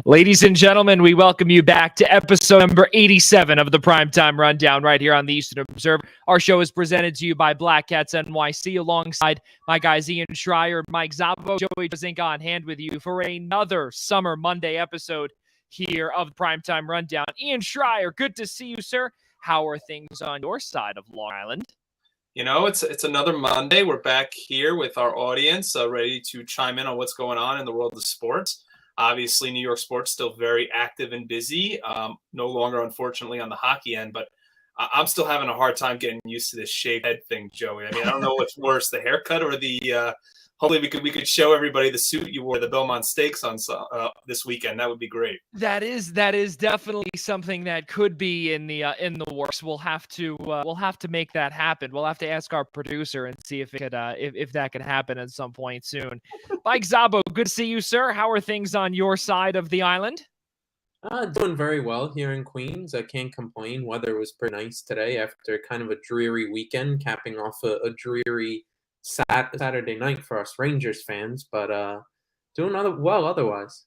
Ladies and gentlemen, we welcome you back to episode number 87 of the Primetime Rundown right here on the Eastern Observer. Our show is presented to you by Black Cats NYC alongside my guys Ian Schraier, Mike Szabo, Joey Jarzynka on hand with you for another Summer Monday episode here of the Primetime Rundown. Ian Schraier, good to see you, sir. How are things on your side of Long Island? You know, it's another Monday. We're back here with our audience, ready to chime in on what's going on in the world of sports. Obviously, New York sports still very active and busy. No longer, unfortunately, on the hockey end, but I'm still having a hard time getting used to this shaved head thing, Joey. I mean, I don't know what's worse, the haircut or the. Hopefully, we could show everybody the suit you wore, the Belmont Stakes on this weekend. That would be great. That is definitely something that could be in the works. We'll have to make that happen. We'll have to ask our producer and see if it could if that could happen at some point soon. Mike Szabo, good to see you, sir. How are things on your side of the island? Doing very well here in Queens. I can't complain. Weather was pretty nice today after kind of a dreary weekend, capping off a dreary Saturday night for us Rangers fans, but doing well otherwise.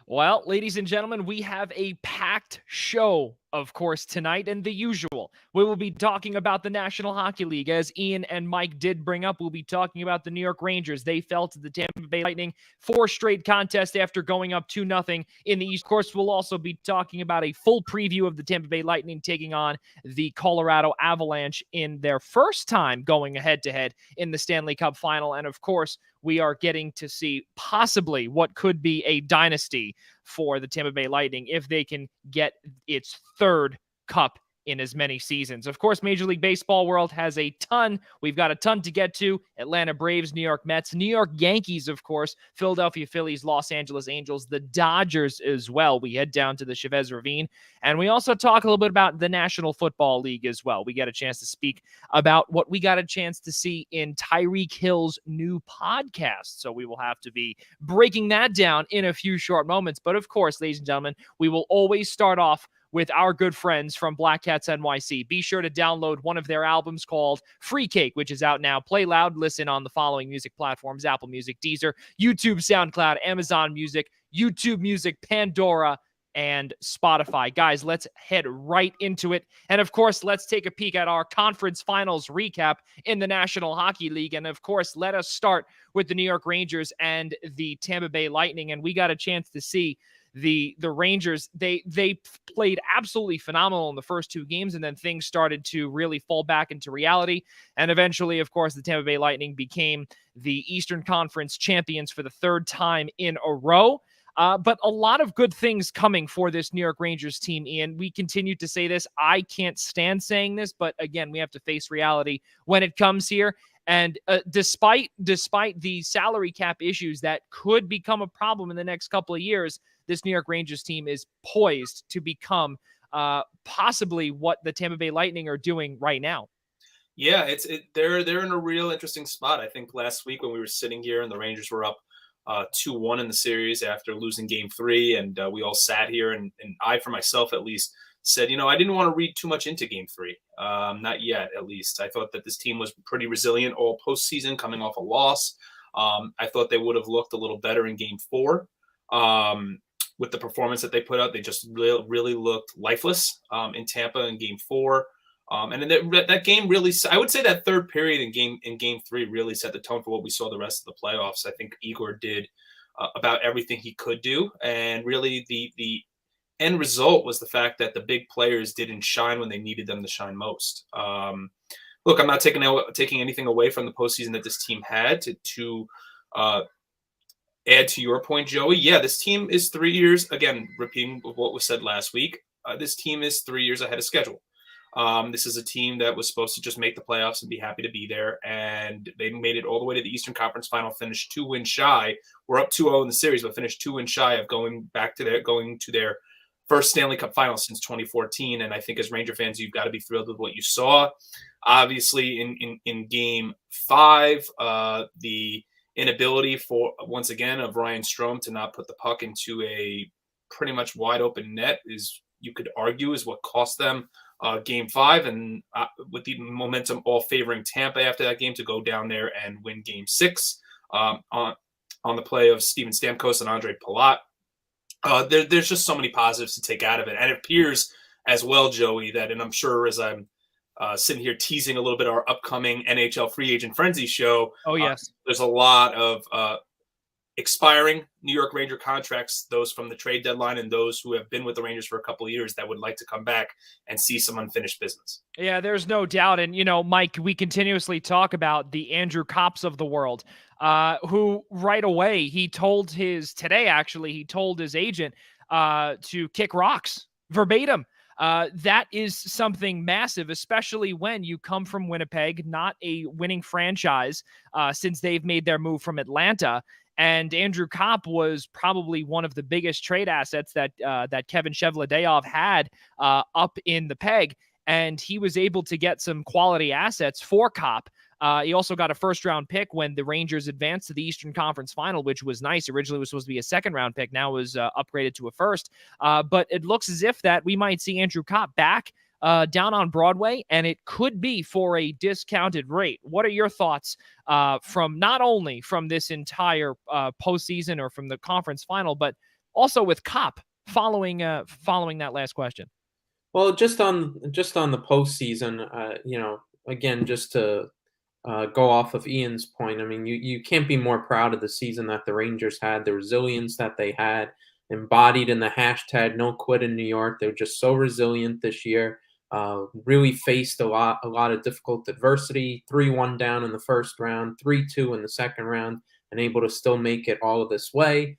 Well, ladies and gentlemen, we have a packed show, of course, tonight, and the usual. We will be talking about the National Hockey League. As Ian and Mike did bring up, we'll be talking about the New York Rangers. They fell to the Tampa Bay Lightning 4 straight contests after going up 2-0 in the East. Of course, we'll also be talking about a full preview of the Tampa Bay Lightning taking on the Colorado Avalanche in their first time going head-to-head in the Stanley Cup Final. And, of course, we are getting to see possibly what could be a dynasty for the Tampa Bay Lightning if they can get its third cup in as many seasons. Of course, Major League Baseball world has a ton. We've got a ton to get to. Atlanta Braves, New York Mets, New York Yankees, of course, Philadelphia Phillies, Los Angeles Angels, the Dodgers as well. We head down to the Chavez Ravine, and we also talk a little bit about the National Football League as well. We get a chance to speak about what we got a chance to see in Tyreek Hill's new podcast. So we will have to be breaking that down in a few short moments. But of course, ladies and gentlemen, we will always start off with our good friends from Black Cats NYC. Be sure to download one of their albums called Free Cake, which is out now. Play loud, listen on the following music platforms: Apple Music, Deezer, YouTube, SoundCloud, Amazon Music, YouTube Music, Pandora, and Spotify. Guys, let's head right into it. And of course, let's take a peek at our conference finals recap in the National Hockey League. And of course, let us start with the New York Rangers and the Tampa Bay Lightning. And we got a chance to see the Rangers. They played absolutely phenomenal in the first 2 games, and then things started to really fall back into reality. And eventually, of course, the Tampa Bay Lightning became the Eastern Conference champions for the 3rd time in a row. But a lot of good things coming for this New York Rangers team, Ian. We continue to say this. I can't stand saying this, but again, we have to face reality when it comes here. And despite the salary cap issues that could become a problem in the next couple of years, this New York Rangers team is poised to become possibly what the Tampa Bay Lightning are doing right now. Yeah, they're in a real interesting spot. I think last week when we were sitting here and the Rangers were up 2-1 in the series after losing Game 3, and we all sat here, and I, for myself at least, said, I didn't want to read too much into Game 3. Not yet, at least. I thought that this team was pretty resilient all postseason, coming off a loss. I thought they would have looked a little better in Game 4. With the performance that they put out, they just really looked lifeless in Tampa in Game 4. And then that game really, I would say that third period in Game 3 really set the tone for what we saw the rest of the playoffs. I think Igor did about everything he could do, and really the end result was the fact that the big players didn't shine when they needed them to shine most. Look, I'm not taking anything away from the postseason that this team had to add to your point, Joey. Yeah, this team is 3 years, again, repeating what was said last week, this team is 3 years ahead of schedule. This is a team that was supposed to just make the playoffs and be happy to be there, and they made it all the way to the Eastern Conference Final, finished 2 wins shy. We're up 2-0 in the series, but finished 2 wins shy of going to their first Stanley Cup Final since 2014. And I think as Ranger fans, you've got to be thrilled with what you saw. Obviously, in Game 5, the inability for, once again, of Ryan Strome to not put the puck into a pretty much wide open net is, you could argue, is what cost them Game 5, and with the momentum all favoring Tampa after that game to go down there and win Game 6 on the play of Steven Stamkos and Andre Palat. There's just so many positives to take out of it. And it appears as well, Joey, that, and I'm sure as I'm sitting here teasing a little bit our upcoming NHL Free Agent Frenzy show, Oh, yes. there's a lot of expiring New York Ranger contracts, those from the trade deadline and those who have been with the Rangers for a couple of years that would like to come back and see some unfinished business. Yeah, there's no doubt. And, Mike, we continuously talk about the Andrew Kopps of the world, who right away, he told his agent to kick rocks verbatim. That is something massive, especially when you come from Winnipeg, not a winning franchise, since they've made their move from Atlanta. And Andrew Kopp was probably one of the biggest trade assets that Kevin Cheveldayoff had up in the peg. And he was able to get some quality assets for Kopp. He also got a first-round pick when the Rangers advanced to the Eastern Conference Final, which was nice. Originally, it was supposed to be a second-round pick. Now it was upgraded to a first. But it looks as if that we might see Andrew Kopp back down on Broadway, and it could be for a discounted rate. What are your thoughts from not only from this entire postseason or from the conference final, but also with Kopp following that last question? Well, just on the postseason, again, just to go off of Ian's point, I mean, you can't be more proud of the season that the Rangers had, the resilience that they had, embodied in the hashtag No Quit in New York. They were just so resilient this year. Really faced a lot of difficult adversity. 3-1 down in the first round, 3-2 in the second round, and able to still make it all of this way.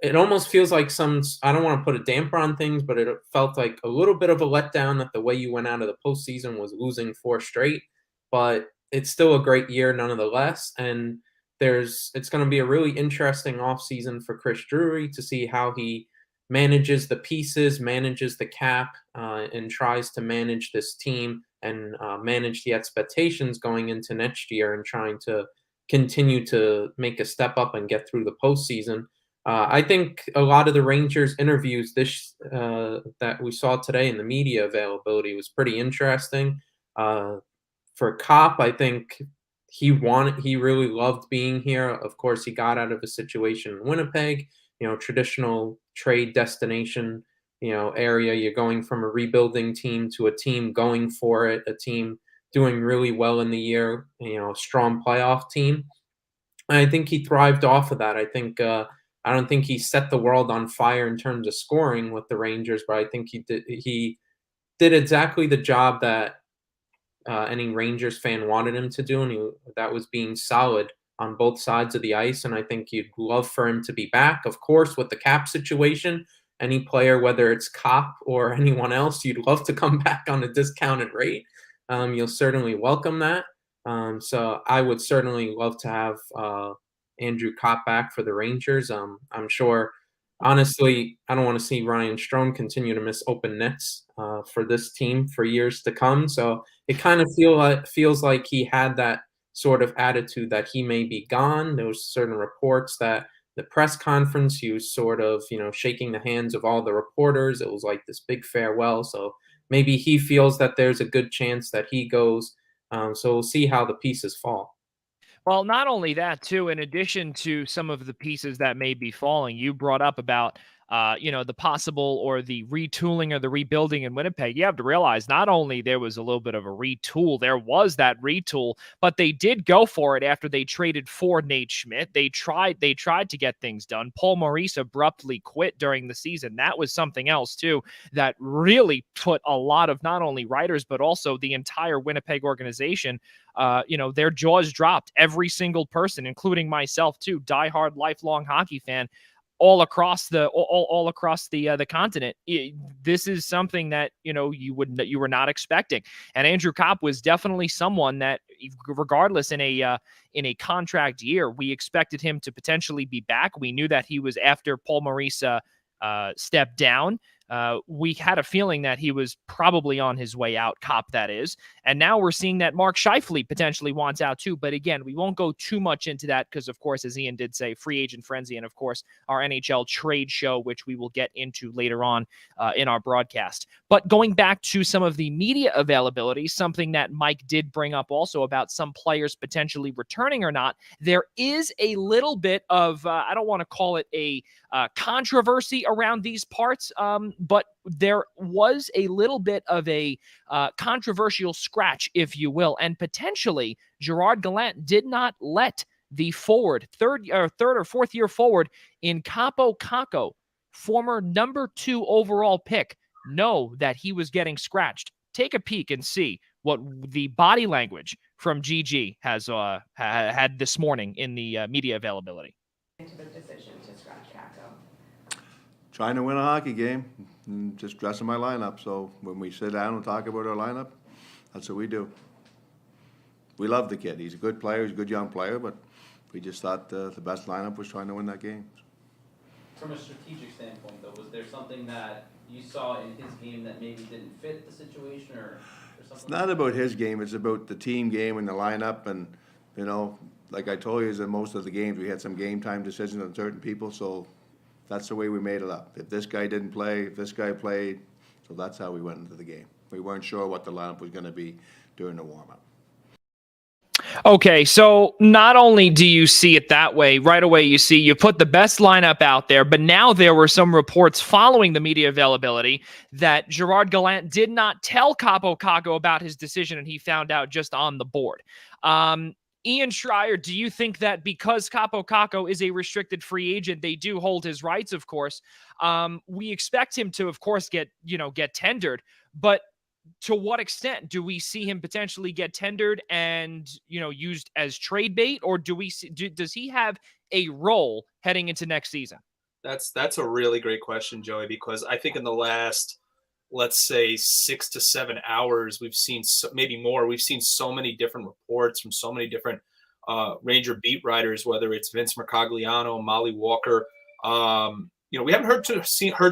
It almost feels like I don't want to put a damper on things, but it felt like a little bit of a letdown that the way you went out of the postseason was losing 4 straight. But it's still a great year nonetheless. And it's going to be a really interesting offseason for Chris Drury to see how he manages the pieces, manages the cap, and tries to manage this team and manage the expectations going into next year and trying to continue to make a step up and get through the postseason. I think a lot of the Rangers interviews that we saw today in the media availability was pretty interesting. For Kopp, I think he really loved being here. Of course, he got out of a situation in Winnipeg, traditional trade destination, area. You're going from a rebuilding team to a team going for it, a team doing really well in the year, a strong playoff team. And I think he thrived off of that. I don't think he set the world on fire in terms of scoring with the Rangers, but I think he did exactly the job that any Rangers fan wanted him to do, and that was being solid on both sides of the ice. And I think you'd love for him to be back. Of course, with the cap situation, any player, whether it's Kopp or anyone else, you'd love to come back on a discounted rate. You'll certainly welcome that. So I would certainly love to have Andrew Kopp back for the Rangers. I'm sure, honestly, I don't want to see Ryan Strome continue to miss open nets for this team for years to come. So it kind of feels like he had that sort of attitude that he may be gone. There was certain reports that the press conference, he was sort of, shaking the hands of all the reporters. It was like this big farewell. So maybe he feels that there's a good chance that he goes. So we'll see how the pieces fall. Well, not only that, too, in addition to some of the pieces that may be falling, you brought up about, the possible or the retooling or the rebuilding in Winnipeg. You have to realize not only there was a little bit of a retool, there was that retool, but they did go for it after they traded for Nate Schmidt. They tried to get things done. Paul Maurice abruptly quit during the season. That was something else, too, that really put a lot of not only writers, but also the entire Winnipeg organization, their jaws dropped. Every single person, including myself too, diehard lifelong hockey fan, all across the continent. This is something that you were not expecting. And Andrew Kopp was definitely someone that, regardless in a contract year, we expected him to potentially be back. We knew that he was after Paul Maurice stepped down. we had a feeling that he was probably on his way out, Kopp that is. And now we're seeing that Mark Scheifele potentially wants out too. But again, we won't go too much into that because, of course, as Ian did say, free agent frenzy and, of course, our NHL trade show, which we will get into later on in our broadcast. But going back to some of the media availability, something that Mike did bring up also about some players potentially returning or not, there is a little bit of, I don't want to call it a controversy around these parts, but there was a little bit of a controversial scratch, if you will, and potentially Gerard Gallant did not let the forward, third or fourth year forward in Kaapo Kakko, former number 2 overall pick, know that he was getting scratched. Take a peek and see what the body language from GG has had this morning in the media availability. Into the decision to scratch Kakko. Trying to win a hockey game and just dressing my lineup. So when we sit down and talk about our lineup, that's what we do. We love the kid. He's a good player. He's a good young player, but we just thought the best lineup was trying to win that game. From a strategic standpoint, though, was there something that you saw in his game that maybe didn't fit the situation or something? It's not about his game. It's about the team game and the lineup. And, you know, like I told you, in most of the games, we had some game time decisions on certain people. So that's the way we made it up. If this guy didn't play, if this guy played, so that's how we went into the game. We weren't sure what the lineup was going to be during the warm-up. Okay, so not only do you see it that way, right away you put the best lineup out there, but now there were some reports following the media availability that Gerard Gallant did not tell Kaapo Kakko about his decision, and he found out just on the board. Ian Schraier, do you think that because Kaapo Kakko is a restricted free agent, they do hold his rights, of course. We expect him to, of course, get tendered, but to what extent do we see him potentially get tendered and, used as trade bait, or does he have a role heading into next season? That's a really great question, Joey, because I think in the last, let's say 6 to 7 hours, we've seen maybe more. We've seen so many different reports from so many different Ranger beat writers, whether it's Vince Mercogliano, Molly Walker. We haven't heard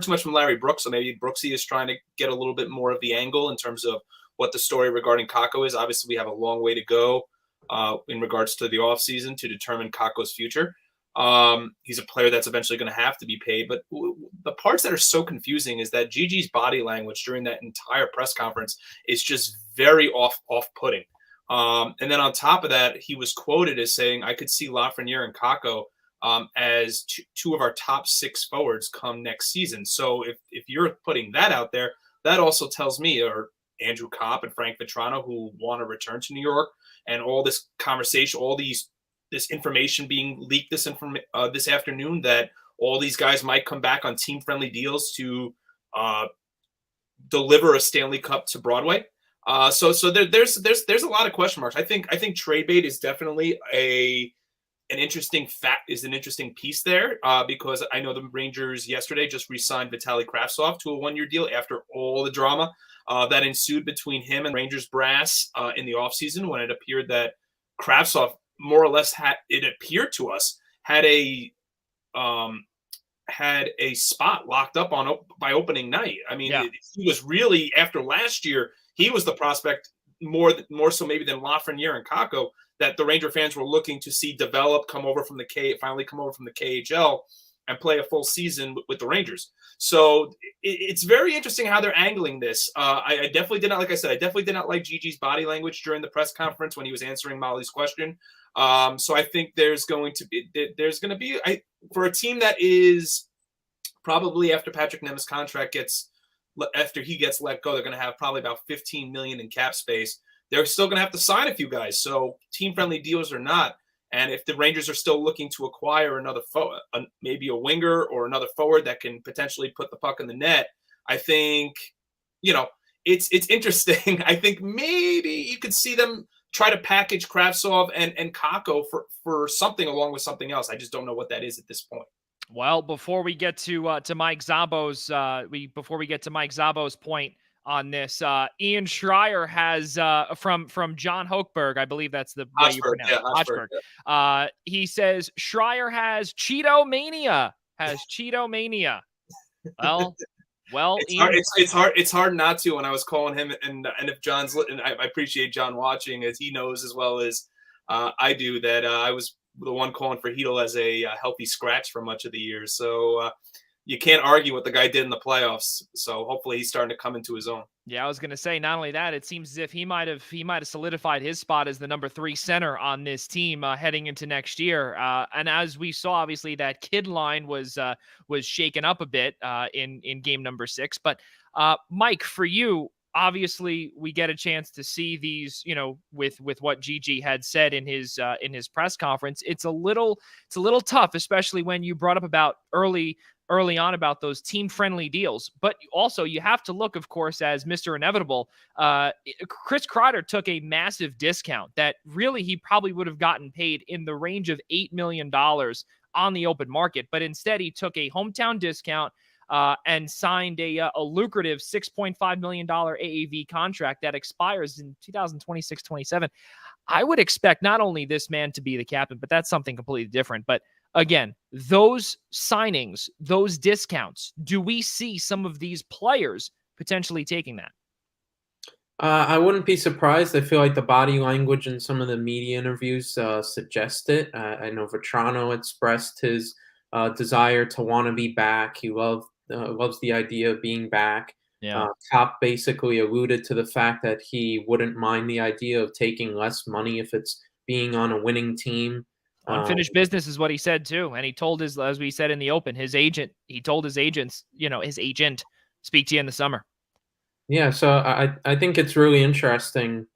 too much from Larry Brooks, so maybe Brooksy is trying to get a little bit more of the angle in terms of what the story regarding Kakko is. Obviously, we have a long way to go in regards to the offseason to determine Kakko's future. He's a player that's eventually going to have to be paid. But the parts that are so confusing is that Gigi's body language during that entire press conference is just very off-putting. And then on top of that, he was quoted as saying, I could see Lafreniere and Kakko as two of our top 6 forwards come next season. So if you're putting that out there, that also tells me, or Andrew Kopp and Frank Vetrano, who want to return to New York, and all this conversation, this information being leaked this afternoon, that all these guys might come back on team-friendly deals to deliver a Stanley Cup to Broadway. So there's a lot of question marks. I think trade bait is definitely an interesting piece there because I know the Rangers yesterday just re-signed Vitaly Kravtsov to a 1-year deal after all the drama that ensued between him and Rangers brass in the offseason, when it appeared that Kravtsov more or less had a spot locked up by opening night. I mean, yeah. He was really, after last year, he was the prospect more so maybe than Lafreniere and Kakko that the Ranger fans were looking to see develop, come over from the KHL and play a full season with the Rangers. So it's very interesting how they're angling this. I definitely did not, like I said, I definitely did not like Gigi's body language during the press conference when he was answering Molly's question. So I think there's going to be for a team that is probably after Patrick Nemeth's contract after he gets let go, they're going to have probably about $15 million in cap space. They're still going to have to sign a few guys. So team-friendly deals or not, and if the Rangers are still looking to acquire another forward, maybe a winger or another forward that can potentially put the puck in the net, I think, it's interesting. I think maybe you could see them try to package Kravtsov and Kakko for something along with something else. I just don't know what that is at this point. Well, before we get to Mike Szabo's point on this, Ian Schraier has from John Hochberg, I believe that's the way you pronounce it. Hochberg. Yeah. He says Schraier has Cheeto mania. Well, Well, it's hard not to when I was calling him, and if John's, and I appreciate John watching, as he knows as well as I do, that I was the one calling for Hedel as a healthy scratch for much of the year. So you can't argue what the guy did in the playoffs. So hopefully he's starting to come into his own. Yeah, I was going to say, not only that, it seems as if he might have solidified his spot as the number 3 center on this team heading into next year. And as we saw, obviously that kid line was shaken up a bit in game number 6. But Mike, for you, obviously we get a chance to see these, with what Gigi had said in his press conference. It's a little tough, especially when you brought up about early on about those team-friendly deals. But also you have to look, of course, as Mr. Inevitable. Chris Kreider took a massive discount that really he probably would have gotten paid in the range of $8 million on the open market. But instead he took a hometown discount and signed a lucrative $6.5 million AAV contract that expires in 2026-27. I would expect not only this man to be the captain, but that's something completely different. But again, those signings, those discounts, do we see some of these players potentially taking that? I wouldn't be surprised. I feel like the body language in some of the media interviews suggest it. I know Vetrano expressed his desire to want to be back. He loves the idea of being back. Yeah. Kopp basically alluded to the fact that he wouldn't mind the idea of taking less money if it's being on a winning team. Unfinished business is what he said too. And he told as we said in the open, he told his agents, his agent, speak to you in the summer. Yeah, so I think it's really interesting,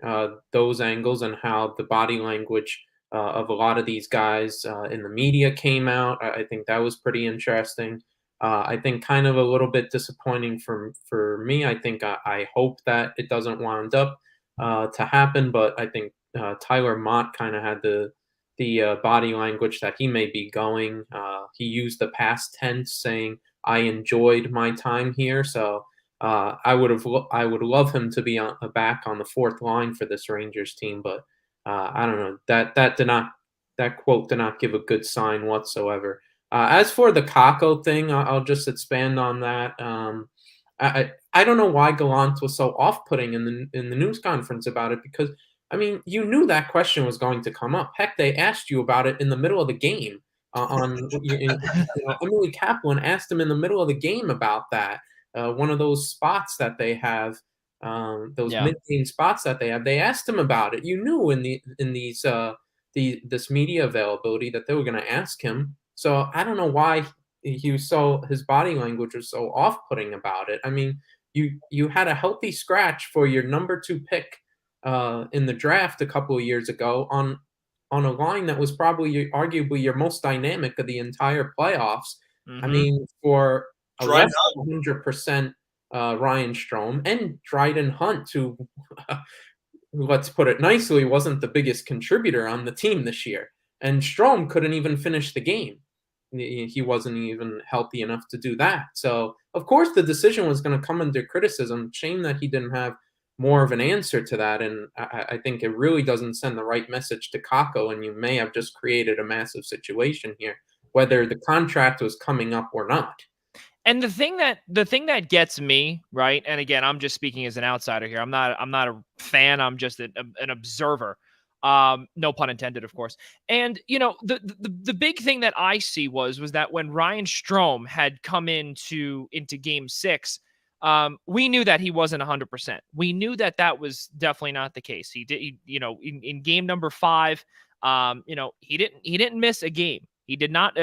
those angles and how the body language of a lot of these guys in the media came out. I think that was pretty interesting. I think kind of a little bit disappointing for me. I think I hope that it doesn't wind up to happen, but I think Tyler Mott kind of had the body language that he may be going. He used the past tense, saying, "I enjoyed my time here." So I would love him to be back on the 4th line for this Rangers team, but I don't know, that quote did not give a good sign whatsoever. As for the Kakko thing, I'll just expand on that. I don't know why Gallant was so off-putting in the news conference about it, because I mean, you knew that question was going to come up. Heck, they asked you about it in the middle of the game. Emily Kaplan asked him in the middle of the game about that. One of those spots that they have, those mid-game spots that they have. They asked him about it. You knew this media availability that they were going to ask him. So I don't know why his body language was so off-putting about it. I mean, you had a healthy scratch for your number 2 pick in the draft a couple of years ago on a line that was probably arguably your most dynamic of the entire playoffs. Mm-hmm. I mean, for a less than 100% Ryan Strome and Dryden Hunt, who, let's put it nicely, wasn't the biggest contributor on the team this year. And Strome couldn't even finish the game. He wasn't even healthy enough to do that. So, of course, the decision was going to come under criticism. Shame that he didn't have more of an answer to that. And I think it really doesn't send the right message to Kakko, and you may have just created a massive situation here, whether the contract was coming up or not. And the thing that gets me, right, and again, I'm just speaking as an outsider here. I'm not a fan. I'm just an observer. No pun intended, of course. And the big thing that I see was that when Ryan Strome had come into Game 6, we knew that he wasn't 100%. We knew that was definitely not the case. He did, in game number 5, he didn't miss a game. He did not.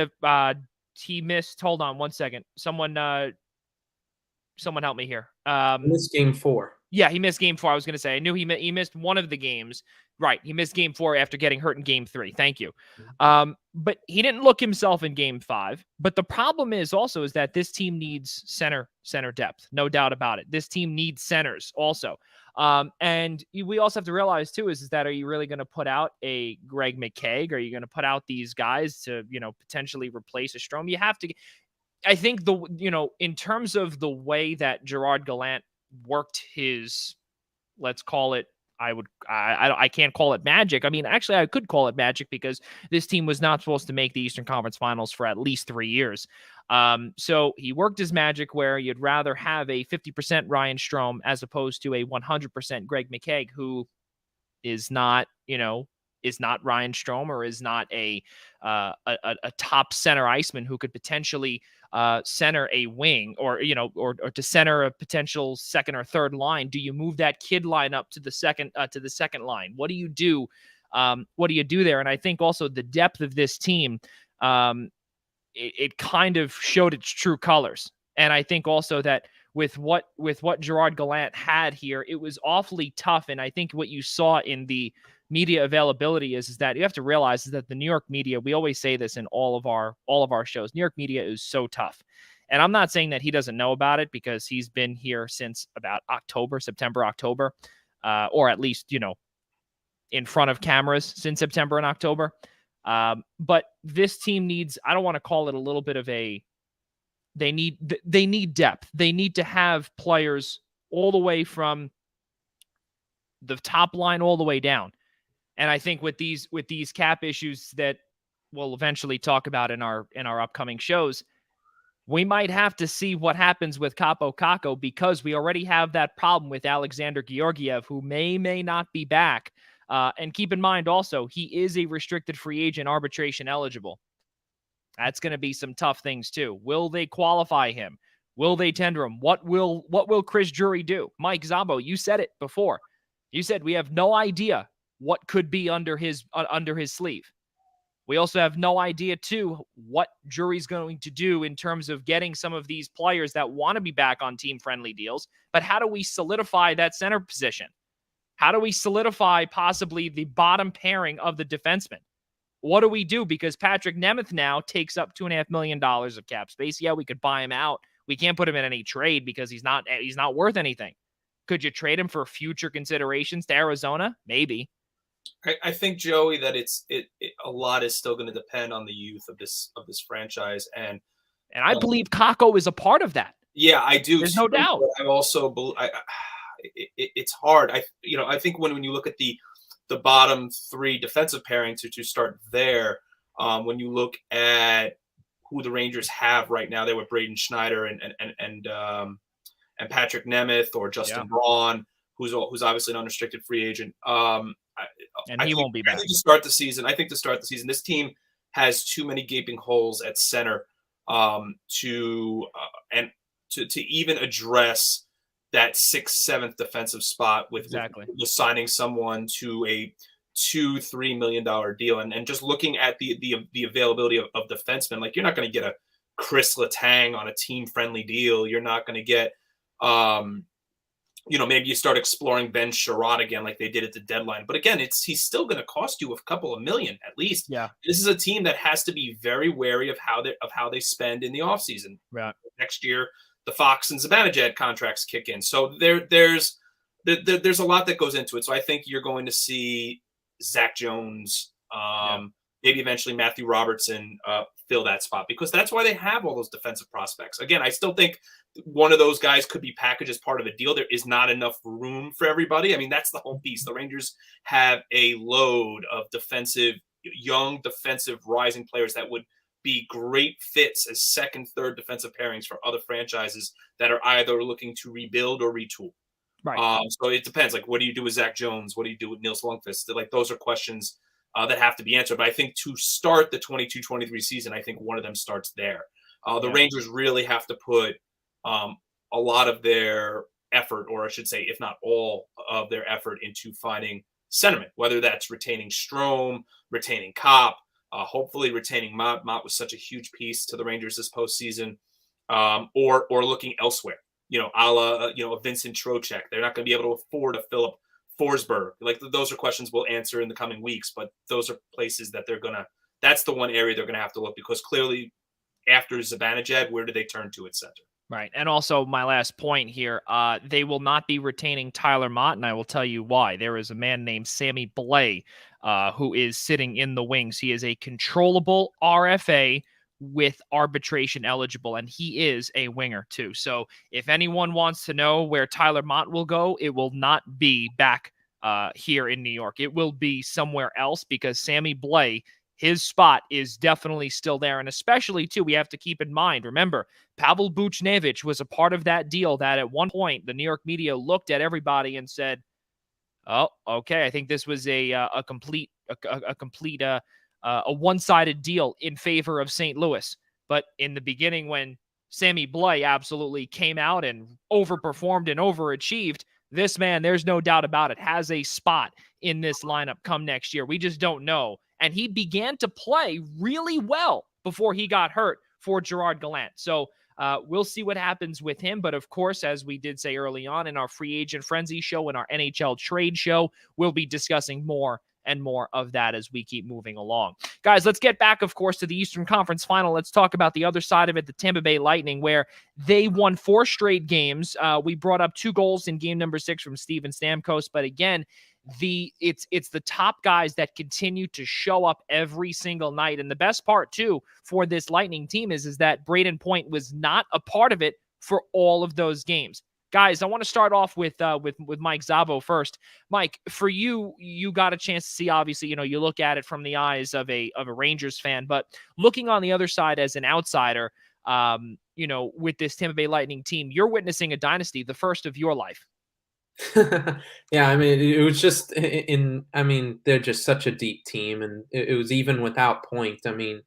He missed. Hold on one second. Someone help me here. He missed game 4. Yeah, he missed game 4. I was going to say, I knew he missed one of the games. Right. He missed game 4 after getting hurt in game 3. Thank you. But he didn't look himself in game 5. But the problem is that this team needs center depth. No doubt about it. This team needs centers also. And we also have to realize too, is that, are you really going to put out a Greg McKegg? Are you going to put out these guys to, potentially replace a Strome? You have to, I think in terms of the way that Gerard Gallant worked his, let's call it, I can't call it magic. I mean, actually, I could call it magic because this team was not supposed to make the Eastern Conference Finals for at least 3 years. So he worked his magic where you'd rather have a 50% Ryan Strome as opposed to a 100% Greg McKegg, who is not, is not Ryan Strome, or is not a top center iceman who could potentially center a wing, or to center a potential second or third line. Do you move that kid line up to the second line? What do you do? What do you do there? And I think also the depth of this team, it kind of showed its true colors. And I think also that with what Gerard Gallant had here, it was awfully tough. And I think what you saw in the media availability is that you have to realize is that the New York media, we always say this in all of our shows, New York media is so tough. And I'm not saying that he doesn't know about it, because he's been here since about September, October, or at least, in front of cameras since September and October. But this team needs, I don't want to call it a little bit of they need depth. They need to have players all the way from the top line all the way down. And I think with these cap issues that we'll eventually talk about in our upcoming shows, we might have to see what happens with Kaapo Kakko, because we already have that problem with Alexander Georgiev, who may not be back. And keep in mind also, he is a restricted free agent, arbitration eligible. That's going to be some tough things too. Will they qualify him? Will they tender him? What will Chris Drury do? Mike Szabo, you said it before. You said we have no idea what could be under his sleeve. We also have no idea, too, what Drury's going to do in terms of getting some of these players that want to be back on team-friendly deals. But how do we solidify that center position? How do we solidify possibly the bottom pairing of the defensemen? What do we do? Because Patrick Nemeth now takes up $2.5 million of cap space. Yeah, we could buy him out. We can't put him in any trade because he's not worth anything. Could you trade him for future considerations to Arizona? Maybe. I think, Joey, that a lot is still going to depend on the youth of this franchise, and I believe Kakko is a part of that. Yeah, I do. There's no doubt. I also it's hard. I think when you look at the bottom three defensive pairings to start there, when you look at who the Rangers have right now, they were Braden Schneider and Patrick Nemeth, or Justin Braun, who's obviously an unrestricted free agent. And he won't be back. I think to start the season, this team has too many gaping holes at center to even address that 6th, 7th defensive spot with signing someone to a $2-3 million deal, and just looking at the availability of defensemen. Like, you're not going to get a Chris Letang on a team friendly deal. You're not going to get maybe you start exploring Ben Sherratt again like they did at the deadline. But again, he's still going to cost you a couple of million at least. Yeah. This is a team that has to be very wary of how they spend in the offseason. Right. Next year, the Fox and Zibanejad contracts kick in. So there's a lot that goes into it. So I think you're going to see Zach Jones, maybe eventually Matthew Robertson fill that spot, because that's why they have all those defensive prospects. Again, I still think one of those guys could be packaged as part of a deal. There is not enough room for everybody. I mean, that's the whole piece. The Rangers have a load of young defensive rising players that would be great fits as second, third defensive pairings for other franchises that are either looking to rebuild or retool. Right. So it depends. Like, what do you do with Zach Jones? What do you do with Nils Lundqvist? Like, those are questions that have to be answered. But I think to start the 22-23 season, I think one of them starts there. The Rangers really have to put a lot of their effort, or I should say, if not all of their effort, into finding centermen, whether that's retaining Strome, retaining Kopp, hopefully retaining Mott. Mott was such a huge piece to the Rangers this postseason, or looking elsewhere, a la, Vincent Trocheck. They're not going to be able to afford a Philip Forsberg. Like, those are questions we'll answer in the coming weeks, but those are places that that's the one area they're going to have to look, because clearly after Zibanejad, where do they turn to at center? Right. And also, my last point here, they will not be retaining Tyler Mott, and I will tell you why. There is a man named Sammy Blais who is sitting in the wings. He is a controllable RFA with arbitration eligible, and he is a winger too. So if anyone wants to know where Tyler Mott will go, it will not be back here in New York. It will be somewhere else, because Sammy Blais his spot is definitely still there. And especially, too, we have to keep in mind, remember, Pavel Buchnevich was a part of that deal that at one point the New York media looked at everybody and said, oh, okay, I think this was a complete one-sided deal in favor of St. Louis. But in the beginning, when Sammy Blais absolutely came out and overperformed and overachieved, this man, there's no doubt about it, has a spot in this lineup come next year. We just don't know. And he began to play really well before he got hurt for Gerard Gallant. So we'll see what happens with him. But of course, as we did say early on in our Free Agent Frenzy show and our NHL Trade show, we'll be discussing more and more of that as we keep moving along. Guys, let's get back, of course, to the Eastern Conference Final. Let's talk about the other side of it, the Tampa Bay Lightning, where they won 4 straight games. We brought up 2 goals in game number 6 from Steven Stamkos, but again, it's the top guys that continue to show up every single night. And the best part, too, for this Lightning team is that Braden Point was not a part of it for all of those games. Guys, I want to start off with Mike Szabo first. Mike, for you, you got a chance to see, obviously, you look at it from the eyes of a Rangers fan, but looking on the other side as an outsider, with this Tampa Bay Lightning team, you're witnessing a dynasty, the first of your life. Yeah, I mean, it was just they're just such a deep team, and it was even without Point. I mean,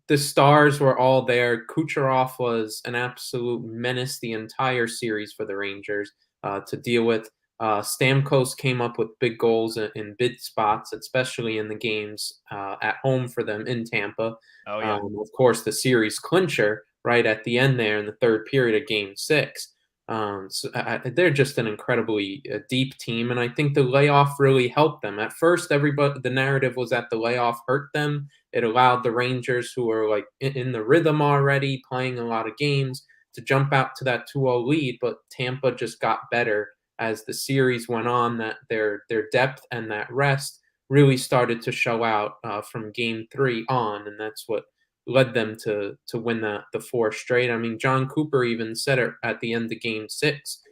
the stars were all there. Kucherov was an absolute menace the entire series for the Rangers to deal with. Stamkos came up with big goals in big spots, especially in the games at home for them in Tampa. Oh, yeah. Of course, the series clincher right at the end there in the third period of Game 6. They're just an incredibly deep team, and I think the layoff really helped them. At first, the narrative was that the layoff hurt them. It allowed the Rangers, who are like in the rhythm already, playing a lot of games, to jump out to that 2-0 lead. But Tampa just got better as the series went on. That their depth and that rest really started to show out from Game 3 on, and that's what led them to win the 4 straight. I mean, John Cooper even said it at the end of Game 6.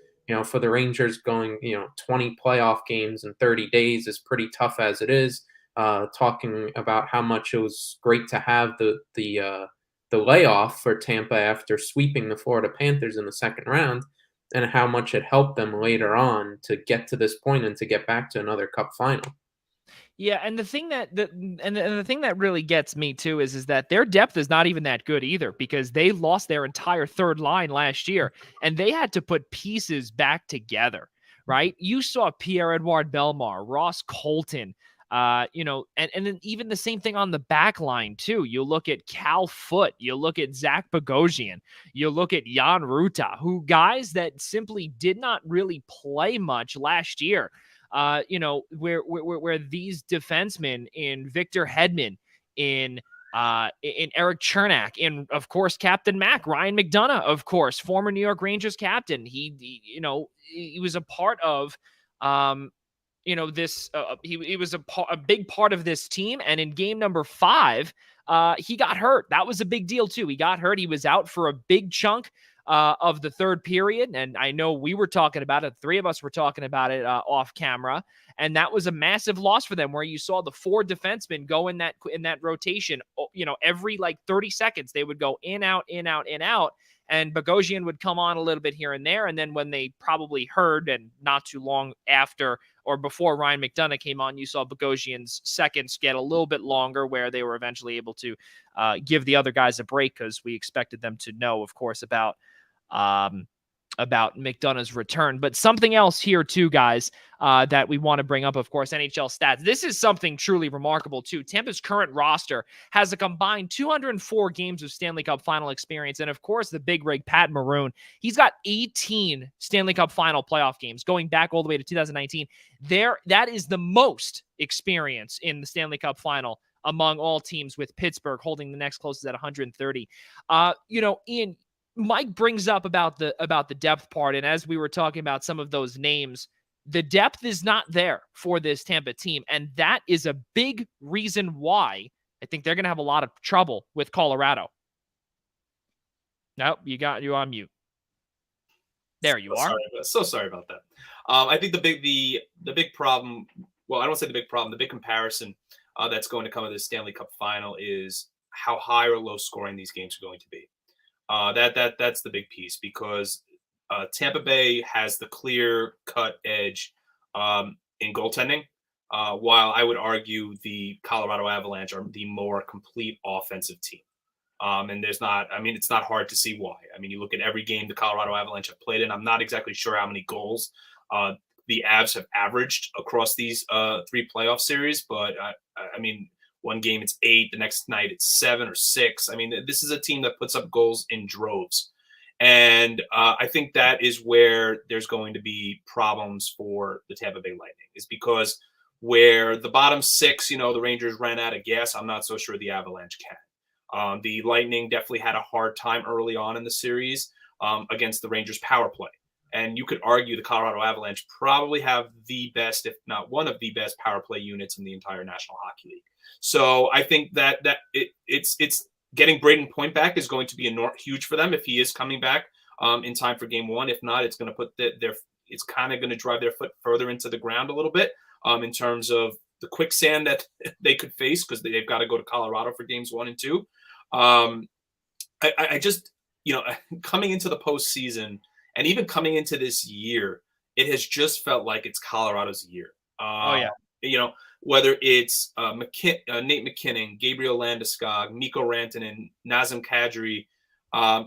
For the Rangers going 20 playoff games in 30 days is pretty tough as it is. Talking about how much it was great to have the layoff for Tampa after sweeping the Florida Panthers in the second round, and how much it helped them later on to get to this point and to get back to another Cup final. Yeah, and the thing that really gets me too is that their depth is not even that good either, because they lost their entire third line last year and they had to put pieces back together, right? You saw Pierre-Edouard Bellemare, Ross Colton, and then even the same thing on the back line too. You look at Cal Foote, you look at Zach Bogosian, you look at Jan Ruta, who guys that simply did not really play much last year. Where these defensemen in Victor Hedman, in Eric Chernak, in, of course, Captain Mac, Ryan McDonough, of course, former New York Rangers captain. He was a part of, this, he was a big part of this team. And in game number 5, he got hurt. That was a big deal too. He got hurt. He was out for a big chunk of the third period. And I know we were talking about it. 3 of us were talking about it off camera. And that was a massive loss for them, where you saw the 4 defensemen go in that rotation. Every like 30 seconds, they would go in, out, in, out, in, out. And Bogosian would come on a little bit here and there. And then when they probably heard, and not too long after or before Ryan McDonough came on, you saw Bogosian's seconds get a little bit longer, where they were eventually able to give the other guys a break, because we expected them to know, of course, about McDonough's return. But something else here too, guys, that we want to bring up, of course, NHL stats. This is something truly remarkable too. Tampa's current roster has a combined 204 games of Stanley Cup final experience. And of course, the big rig, Pat Maroon, he's got 18 Stanley Cup final playoff games going back all the way to 2019. That is the most experience in the Stanley Cup final among all teams, with Pittsburgh holding the next closest at 130. Ian, Mike brings up about the depth part, and as we were talking about some of those names, the depth is not there for this Tampa team, and that is a big reason why I think they're going to have a lot of trouble with Colorado. Nope, you on mute. There you are. Sorry about that. I think the big problem. Well, I don't say the big problem. The big comparison that's going to come of this Stanley Cup final is how high or low scoring these games are going to be. That's the big piece, because Tampa Bay has the clear cut edge in goaltending, while I would argue the Colorado Avalanche are the more complete offensive team. And it's not hard to see why. I mean, you look at every game the Colorado Avalanche have played in. I'm not exactly sure how many goals the Avs have averaged across these 3 playoff series, but I mean, one game it's 8, the next night it's 7 or 6. I mean, this is a team that puts up goals in droves. And I think that is where there's going to be problems for the Tampa Bay Lightning, is because where the bottom 6, the Rangers ran out of gas, I'm not so sure the Avalanche can. The Lightning definitely had a hard time early on in the series against the Rangers power play. And you could argue the Colorado Avalanche probably have the best, if not one of the best, power play units in the entire National Hockey League. So I think that it's getting Braden Point back is going to be huge for them if he is coming back in time for Game 1. If not, it's going to put it's kind of going to drive their foot further into the ground a little bit in terms of the quicksand that they could face, because they've got to go to Colorado for Games 1 and 2. I just, coming into the postseason and even coming into this year, it has just felt like it's Colorado's year. Whether it's Nate McKinnon, Gabriel Landeskog, Mikko Rantanen, Nazem Kadri,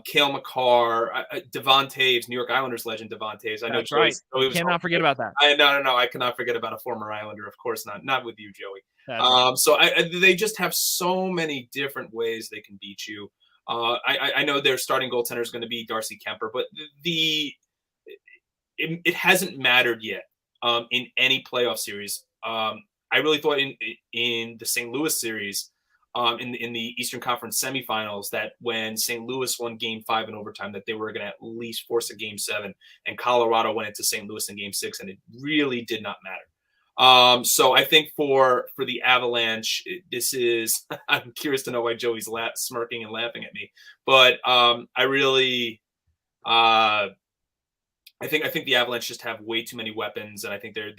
Cale Makar, Devon Taves, New York Islanders legend Devon Taves. I know That's right. Cannot forget about that. No, I cannot forget about a former Islander. Of course not with you, Joey. Right. So they just have so many different ways they can beat you. I know their starting goaltender is going to be Darcy Kemper, but it hasn't mattered yet in any playoff series. I really thought in the St. Louis series, in the Eastern Conference semifinals, that when St. Louis won Game 5 in overtime, that they were going to at least force a Game 7, and Colorado went into St. Louis in Game 6, and it really did not matter. So I think for the Avalanche, this is I'm curious to know why Joey's smirking and laughing at me, but I really I think the Avalanche just have way too many weapons, and I think they're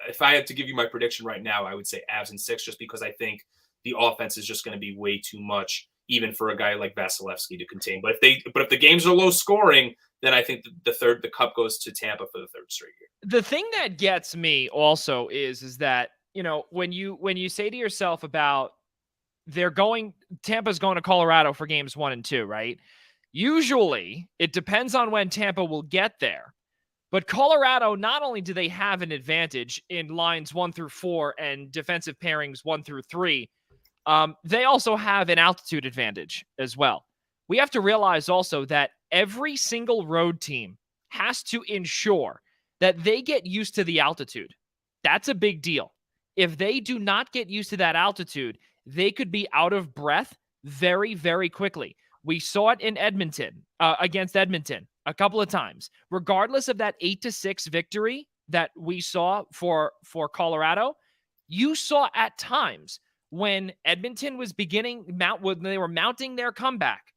if I had to give you my prediction right now, I would say Avs in 6, just because I think the offense is just going to be way too much, even for a guy like Vasilevsky to contain. But if the games are low scoring, then I think the cup goes to Tampa for the 3rd straight year. The thing that gets me also is that, when you say to yourself about Tampa's going to Colorado for Games 1 and 2, right? Usually it depends on when Tampa will get there. But Colorado, not only do they have an advantage in lines 1 through 4 and defensive pairings 1 through 3, they also have an altitude advantage as well. We have to realize also that every single road team has to ensure that they get used to the altitude. That's a big deal. If they do not get used to that altitude, they could be out of breath very, very quickly. We saw it in Edmonton, against Edmonton, a couple of times. Regardless of that 8-6 victory that we saw for Colorado, you saw at times when Edmonton was when they were mounting their comeback,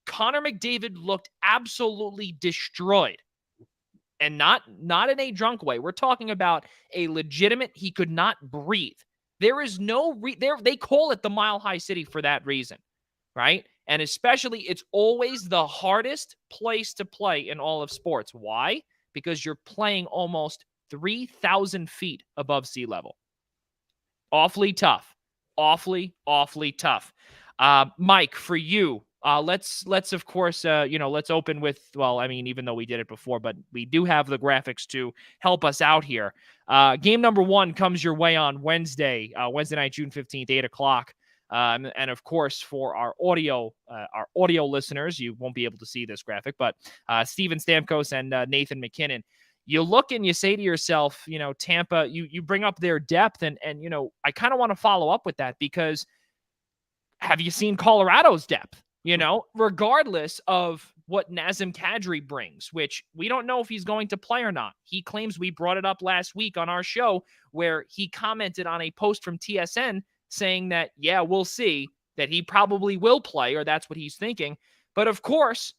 Connor McDavid looked absolutely destroyed. And not in a drunk way. We're talking about a legitimate, he could not breathe. There is no they call it the Mile High City for that reason, right? And especially, it's always the hardest place to play in all of sports. Why? Because you're playing almost 3,000 feet above sea level. Awfully tough. Awfully tough. Mike, for you, let's of course, let's open with, even though we did it before, but we do have the graphics to help us out here. Game number 1 comes your way on Wednesday night, June 15th, 8 o'clock. And of course, for our audio listeners, you won't be able to see this graphic, but Steven Stamkos and Nathan McKinnon, you look and you say to yourself, Tampa, you bring up their depth, and I kind of want to follow up with that, because have you seen Colorado's depth? Regardless of what Nazem Kadri brings, which we don't know if he's going to play or not. He claims, we brought it up last week on our show, where he commented on a post from TSN saying that, yeah, we'll see, that he probably will play, or that's what he's thinking. But of course,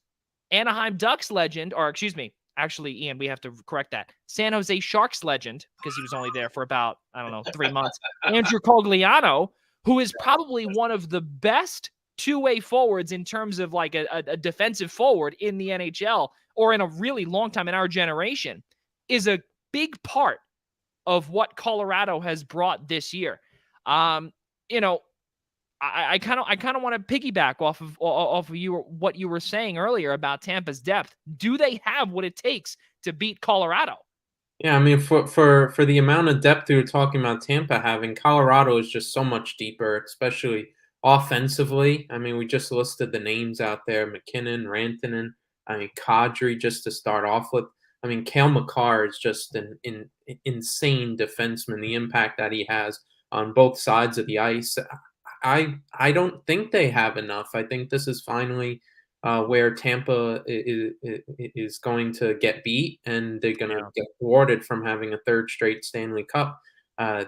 Anaheim Ducks legend, or excuse me, actually, Ian, we have to correct that. San Jose Sharks legend, because he was only there for about, I don't know, 3 months. Andrew Cogliano, who is probably one of the best two-way forwards in terms of like a defensive forward in the NHL or in a really long time in our generation, is a big part of what Colorado has brought this year. You know, I kind of want to piggyback off of what you were saying earlier about Tampa's depth. Do they have what it takes to beat Colorado? Yeah, I mean, for the amount of depth we were talking about Tampa having, Colorado is just so much deeper, especially offensively. I mean, we just listed the names out there: McKinnon, Rantanen. I mean, Kadri, just to start off with. I mean, Cale Makar is just an insane defenseman. The impact that he has on both sides of the ice. I don't think they have enough. I think this is finally where Tampa is going to get beat, and they're going to get thwarted from having a third straight Stanley Cup. I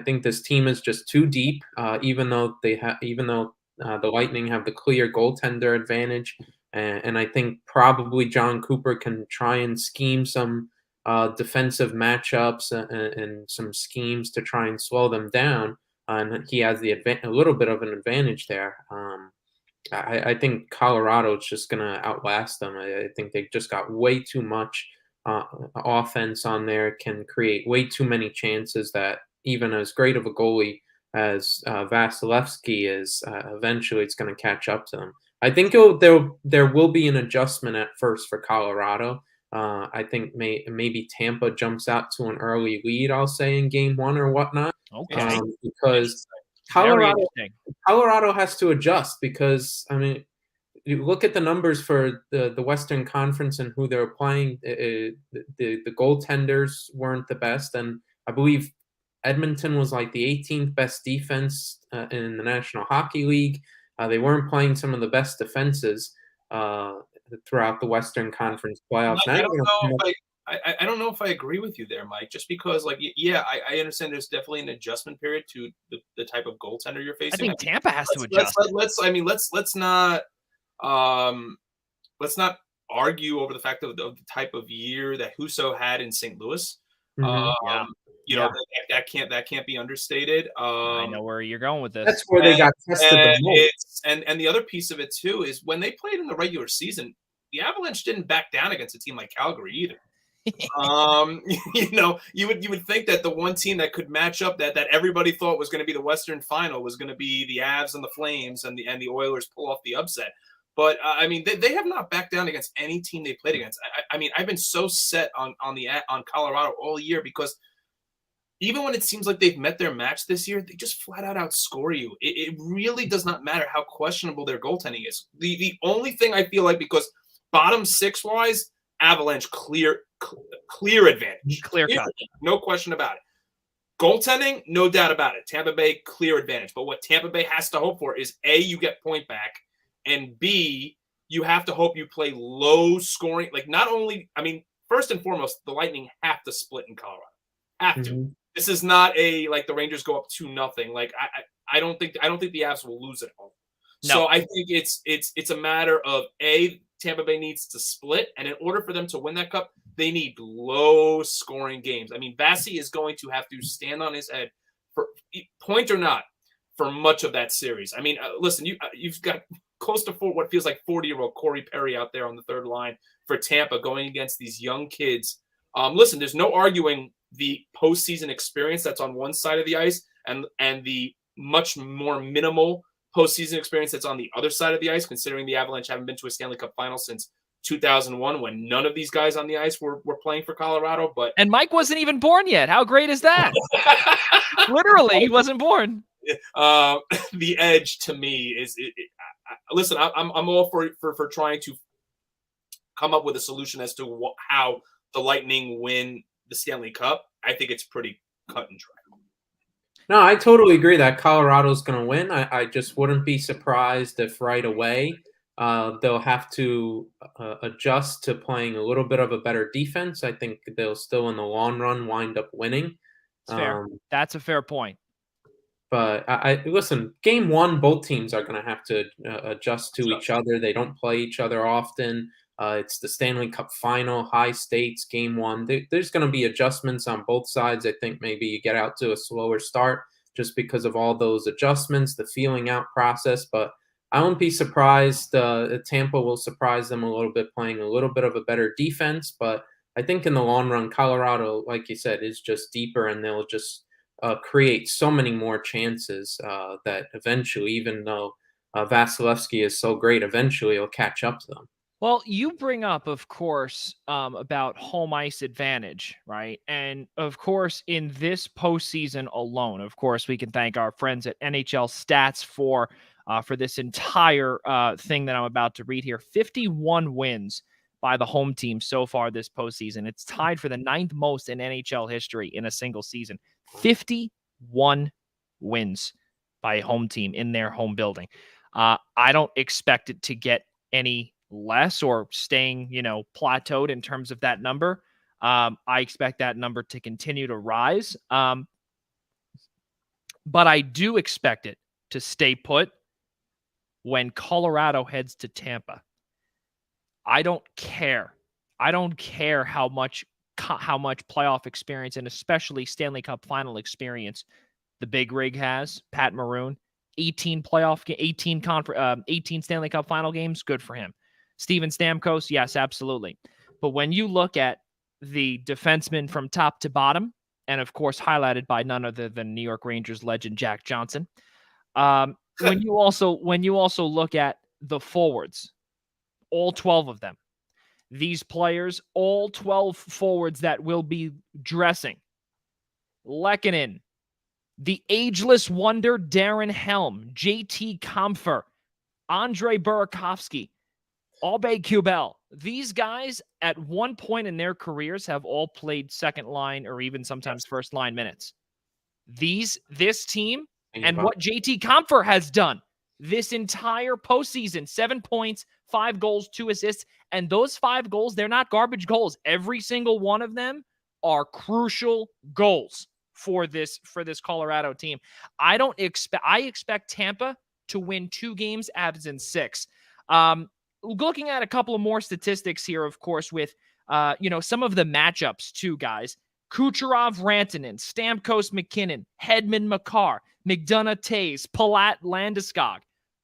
think this team is just too deep. Even though the Lightning have the clear goaltender advantage, and I think probably John Cooper can try and scheme some defensive matchups and some schemes to try and slow them down. And he has a little bit of an advantage there. I think Colorado is just going to outlast them. I think they just got way too much offense on there, can create way too many chances that even as great of a goalie as Vasilevsky is, eventually it's going to catch up to them. I think there will be an adjustment at first for Colorado. I think maybe Tampa jumps out to an early lead, I'll say, in game one or whatnot. Okay. Because Colorado has to adjust because, I mean, you look at the numbers for the Western Conference and who they're playing. The goaltenders weren't the best, and I believe Edmonton was like the 18th best defense in the National Hockey League. They weren't playing some of the best defenses throughout the Western Conference playoffs. I don't know if I agree with you there, Mike, just because, like, yeah, I understand there's definitely an adjustment period to the type of goaltender you're facing. I think Tampa has to adjust. Let's not argue over the fact of the type of year that Husso had in St. Louis. That can't be understated. I know where you're going with this. That's where they got tested the most. And the other piece of it too is when they played in the regular season, the Avalanche didn't back down against a team like Calgary either. You would think that the one team that could match up that everybody thought was going to be the Western Final was going to be the Avs and the Flames, and the Oilers pull off the upset. But I mean, they have not backed down against any team they played against. I mean, I've been so set on Colorado all year because even when it seems like they've met their match this year, they just flat out outscore you. It really does not matter how questionable their goaltending is. The only thing I feel like, because bottom six wise, Avalanche clear advantage. Clear cut. No question about it. Goaltending, no doubt about it. Tampa Bay, clear advantage. But what Tampa Bay has to hope for is A, you get point back, and B, you have to hope you play low scoring. Like, not only, I mean, first and foremost, the Lightning have to split in Colorado. Have to. This is not like the Rangers go up 2-0. Like, I don't think the Avs will lose at home. No. So I think it's a matter of A, Tampa Bay needs to split, and in order for them to win that cup, they need low-scoring games. I mean, Vasi is going to have to stand on his head, for point or not, for much of that series. I mean, listen, you've got close to what feels like 40-year-old Corey Perry out there on the third line for Tampa going against these young kids. Listen, there's no arguing the postseason experience that's on one side of the ice and the much more minimal postseason experience that's on the other side of the ice, considering the Avalanche haven't been to a Stanley Cup final since 2001, when none of these guys on the ice were playing for Colorado. But Mike wasn't even born yet. How great is that? Literally, he wasn't born. The edge to me is listen, I'm all for trying to come up with a solution as to how the Lightning win the Stanley Cup. I think it's pretty cut and dry. No, I totally agree that Colorado's going to win. I just wouldn't be surprised if right away they'll have to adjust to playing a little bit of a better defense. I think they'll still, in the long run, wind up winning. It's fair. That's a fair point. But listen, game one, both teams are going to have to adjust to each other. They don't play each other often. It's the Stanley Cup final, high stakes, game one. There's going to be adjustments on both sides. I think maybe you get out to a slower start just because of all those adjustments, the feeling out process. But I won't be surprised. Tampa will surprise them a little bit, playing a little bit of a better defense. But I think in the long run, Colorado, like you said, is just deeper, and they'll just create so many more chances that eventually, even though Vasilevsky is so great, eventually he'll catch up to them. Well, you bring up, of course, about home ice advantage, right? And of course, in this postseason alone, of course, we can thank our friends at NHL Stats for this entire thing that I'm about to read here. 51 wins by the home team so far this postseason. It's tied for the 9th most in NHL history in a single season. 51 wins by a home team in their home building. I don't expect it to get any less or staying, plateaued in terms of that number. I expect that number to continue to rise. But I do expect it to stay put when Colorado heads to Tampa. I don't care. I don't care how much playoff experience and especially Stanley Cup final experience the Big Rig has, Pat Maroon. 18 Stanley Cup final games, good for him. Steven Stamkos, yes, absolutely. But when you look at the defensemen from top to bottom, and of course highlighted by none other than New York Rangers legend Jack Johnson, when you also look at the forwards, all 12 of them, these players, all 12 forwards that will be dressing, Lehkonen, the ageless wonder Darren Helm, JT Compher, Andre Burakovsky, Aube Kubel. These guys at one point in their careers have all played second line or even sometimes first line minutes. This team and what JT Compher has done this entire postseason, 7 points, 5 goals, 2 assists, and those 5 goals, they're not garbage goals. Every single one of them are crucial goals for this Colorado team. I expect Tampa to win 2 games, Avs in 6. Looking at a couple of more statistics here, of course, with some of the matchups too, guys. Kucherov, Rantanen, Stamkos, McKinnon, Hedman, Makar, McDonough, Taves, Palat, Landeskog.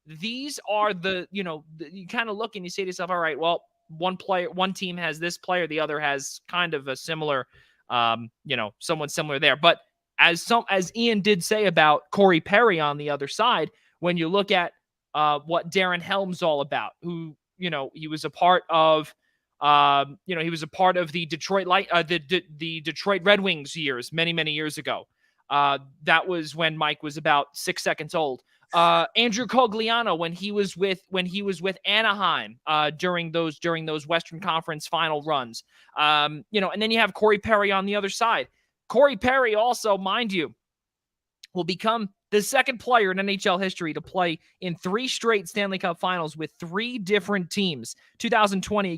These are you kind of look and you say to yourself, all right, well, one team has this player, the other has kind of a similar, someone similar there. But as Ian did say about Corey Perry on the other side, when you look at what Darren Helm's all about, who, he was a part of, the Detroit the Detroit Red Wings years, many, many years ago. That was when Mike was about 6 seconds old. Andrew Cogliano when he was with Anaheim during those Western Conference final runs. And then you have Corey Perry on the other side. Corey Perry also, mind you, will become the second player in NHL history to play in 3 straight Stanley Cup finals with 3 different teams. 2020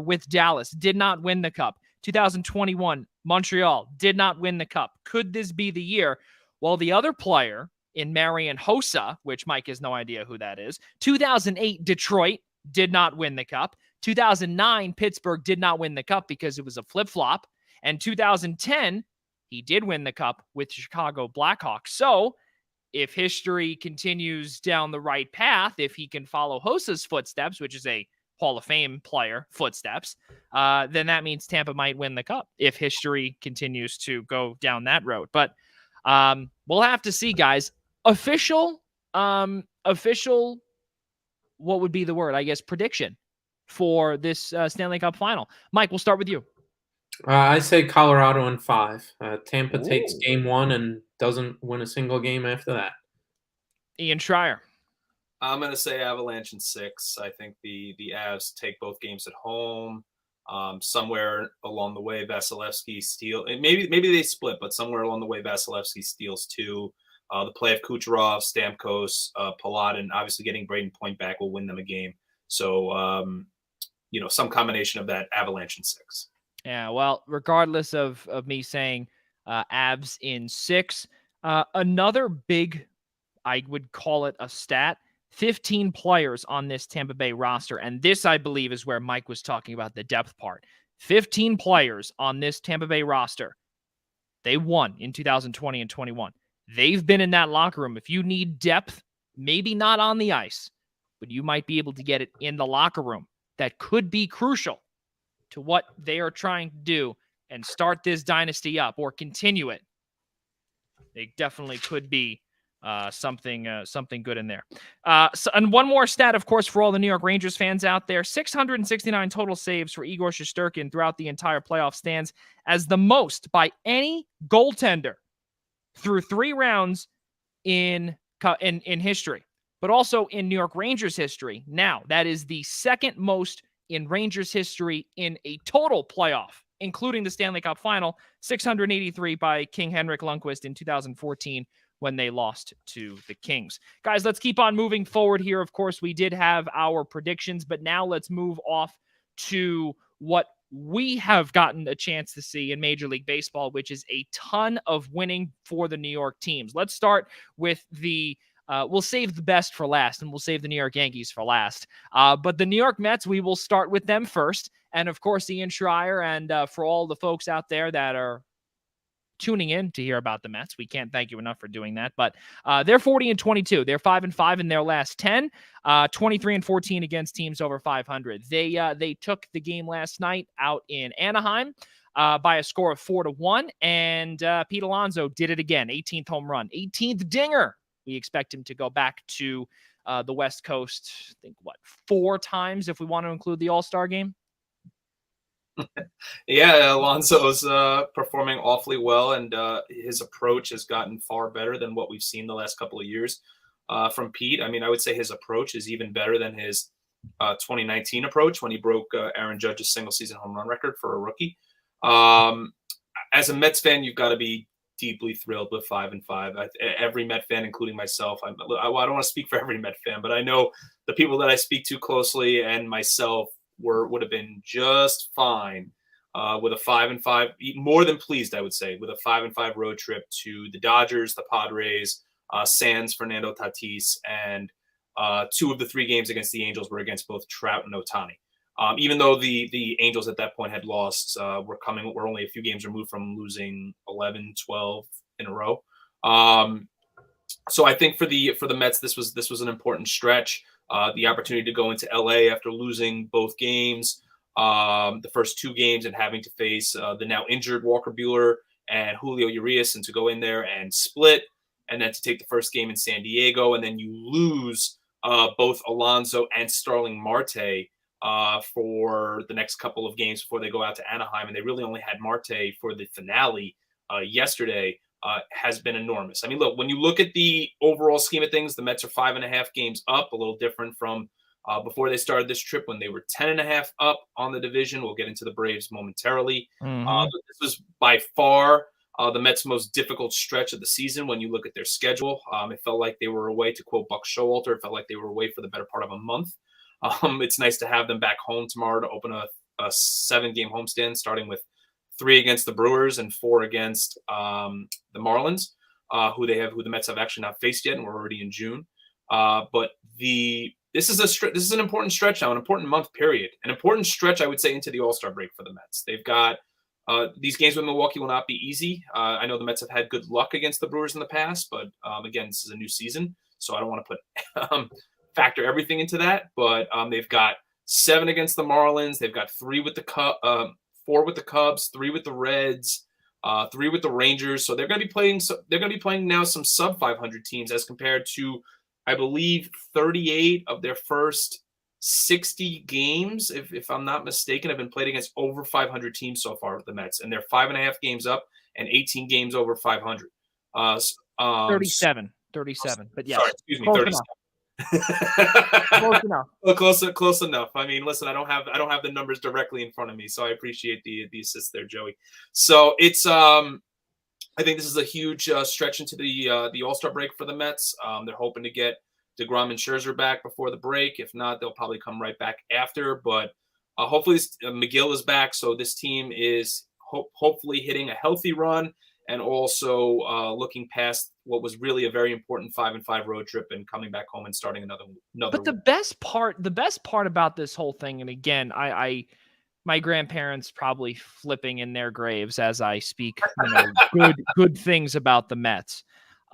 with Dallas, did not win the cup. 2021, Montreal, did not win the cup. Could this be the year? Well, the other player in Marian Hossa, which Mike has no idea who that is. 2008, Detroit did not win the cup. 2009, Pittsburgh did not win the cup because it was a flip-flop. And 2010, he did win the cup with the Chicago Blackhawks. So if history continues down the right path, if he can follow Hossa's footsteps, which is a Hall of Fame player footsteps, then that means Tampa might win the cup if history continues to go down that road. But we'll have to see, guys. Official, what would be the word? I guess prediction for this Stanley Cup final. Mike, we'll start with you. I say Colorado in 5. Tampa takes game 1 and doesn't win a single game after that. Ian Schraier. I'm going to say Avalanche in 6. I think the Avs take both games at home. Somewhere along the way, Vasilevsky steals. Maybe they split, but somewhere along the way, Vasilevsky steals 2. The play of Kucherov, Stamkos, Palat, and obviously getting Braden Point back will win them a game. So, some combination of that, Avalanche in 6. Yeah, well, regardless of me saying Avs in 6, another big, I would call it a stat, 15 players on this Tampa Bay roster. And this, I believe, is where Mike was talking about the depth part. 15 players on this Tampa Bay roster. They won in 2020 and 21. They've been in that locker room. If you need depth, maybe not on the ice, but you might be able to get it in the locker room. That could be crucial to what they are trying to do and start this dynasty up or continue it. They definitely could be something good in there. And one more stat, of course, for all the New York Rangers fans out there, 669 total saves for Igor Shesterkin throughout the entire playoff stands as the most by any goaltender through 3 rounds in history, but also in New York Rangers history. Now, that is the second most in Rangers history in a total playoff, including the Stanley Cup final, 683 by King Henrik Lundqvist in 2014 when they lost to the Kings. Guys, let's keep on moving forward here. Of course, we did have our predictions, but now let's move off to what we have gotten a chance to see in Major League Baseball, which is a ton of winning for the New York teams. Let's start with we'll save the best for last, and we'll save the New York Yankees for last. But the New York Mets, we will start with them first. And, of course, Ian Schraier, and for all the folks out there that are tuning in to hear about the Mets, we can't thank you enough for doing that. But they're 40-22. They're 5-5 in their last 10, 23-14 against teams over 500. They took the game last night out in Anaheim by a score of 4-1, and Pete Alonso did it again. 18th home run, 18th dinger. We expect him to go back to the West Coast, I think, 4 times if we want to include the All-Star game? Yeah, Alonso's performing awfully well, and his approach has gotten far better than what we've seen the last couple of years from Pete. I mean, I would say his approach is even better than his 2019 approach when he broke Aaron Judge's single-season home run record for a rookie. As a Mets fan, you've got to be deeply thrilled with 5-5. Every Met fan, including myself, I don't want to speak for every Met fan, but I know the people that I speak to closely and myself would have been just fine with a 5-5, more than pleased, I would say, with a 5-5 road trip to the Dodgers, the Padres, sans Fernando Tatis, and 2 of the 3 games against the Angels were against both Trout and Ohtani. Even though the Angels at that point had lost, we're only a few games removed from losing 11, 12 in a row. So I think for the Mets, this was an important stretch. The opportunity to go into LA after losing both games, the first 2 games, and having to face the now injured Walker Buehler and Julio Urias, and to go in there and split, and then to take the first game in San Diego, and then you lose both Alonso and Starling Marte for the next couple of games before they go out to Anaheim, and they really only had Marte for the finale yesterday. Has been enormous. I mean, look, when you look at the overall scheme of things, the Mets are 5.5 games up, a little different from before they started this trip when they were 10.5 up on the division. We'll get into the Braves momentarily. But this was by far the Mets' most difficult stretch of the season when you look at their schedule. It felt like they were away, to quote Buck Showalter, it felt like they were away for the better part of a month. It's nice to have them back home tomorrow to open a 7-game homestand, starting with 3 against the Brewers and 4 against the Marlins, who the Mets have actually not faced yet, and we're already in June. But this is an important stretch now, an important month period, an important stretch, I would say, into the All-Star break for the Mets. They've got these games with Milwaukee will not be easy. I know the Mets have had good luck against the Brewers in the past, but again, this is a new season, so I don't want to put factor everything into that. But they've got 7 against the Marlins. They've got 3 with the 4 with the Cubs, 3 with the Reds, 3 with the Rangers. So they're going to be playing. They're going to be playing now some sub 500 teams as compared to, I believe, 38 of their first 60 games, if I'm not mistaken, have been played against over 500 teams so far with the Mets, and they're 5.5 games up and 18 games over 500. 37, but yes. Sorry, excuse me, Close 37. enough. Close enough. Well, close enough. I mean, listen, I don't have the numbers directly in front of me, so I appreciate the assist there, Joey. So it's I think this is a huge stretch into the All-Star break for the Mets. They're hoping to get DeGrom and Scherzer back before the break. If not, they'll probably come right back after. But hopefully McGill is back, so this team is hopefully hitting a healthy run and also looking past what was really a very important 5-5 road trip and coming back home and starting another. But the best part about this whole thing, and again, my grandparents probably flipping in their graves as I speak, good things about the Mets.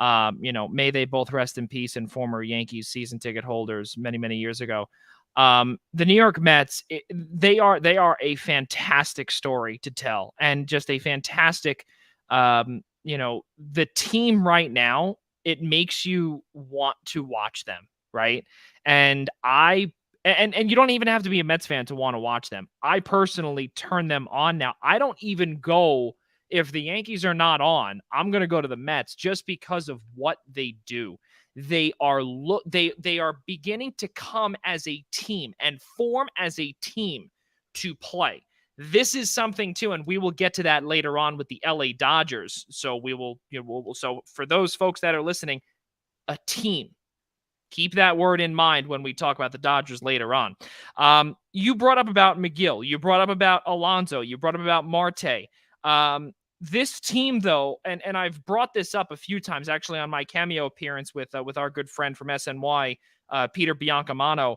May they both rest in peace, and former Yankees season ticket holders many years ago. The New York Mets, they are a fantastic story to tell, and just a fantastic, the team right now, it makes you want to watch them, right? And you don't even have to be a Mets fan to want to watch them. I personally turn them on now. I don't even go if the Yankees are not on. I'm going to go to the Mets just because of what they do. They are beginning to come as a team and form as a team to play. This is something too, and we will get to that later on with the LA Dodgers. So we will, so for those folks that are listening, a team. Keep that word in mind when we talk about the Dodgers later on. You brought up about McGill. You brought up about Alonso. You brought up about Marte. This team, though, and I've brought this up a few times, actually, on my cameo appearance with our good friend from SNY, Peter Biancamano.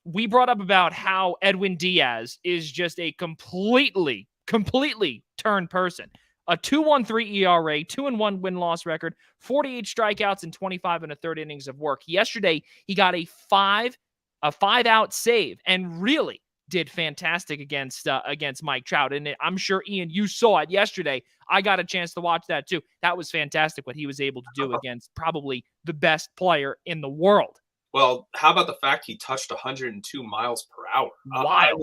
We brought up about how Edwin Diaz is just a completely turned person. A 2.13 ERA, 2-1 win-loss record, 48 strikeouts, and 25 1/3 innings of work. Yesterday, he got a five-out save, and really did fantastic against Mike Trout. And I'm sure, Ian, you saw it yesterday. I got a chance to watch that too. That was fantastic what he was able to do against probably the best player in the world. Well, how about the fact he touched 102 miles per hour? Wow.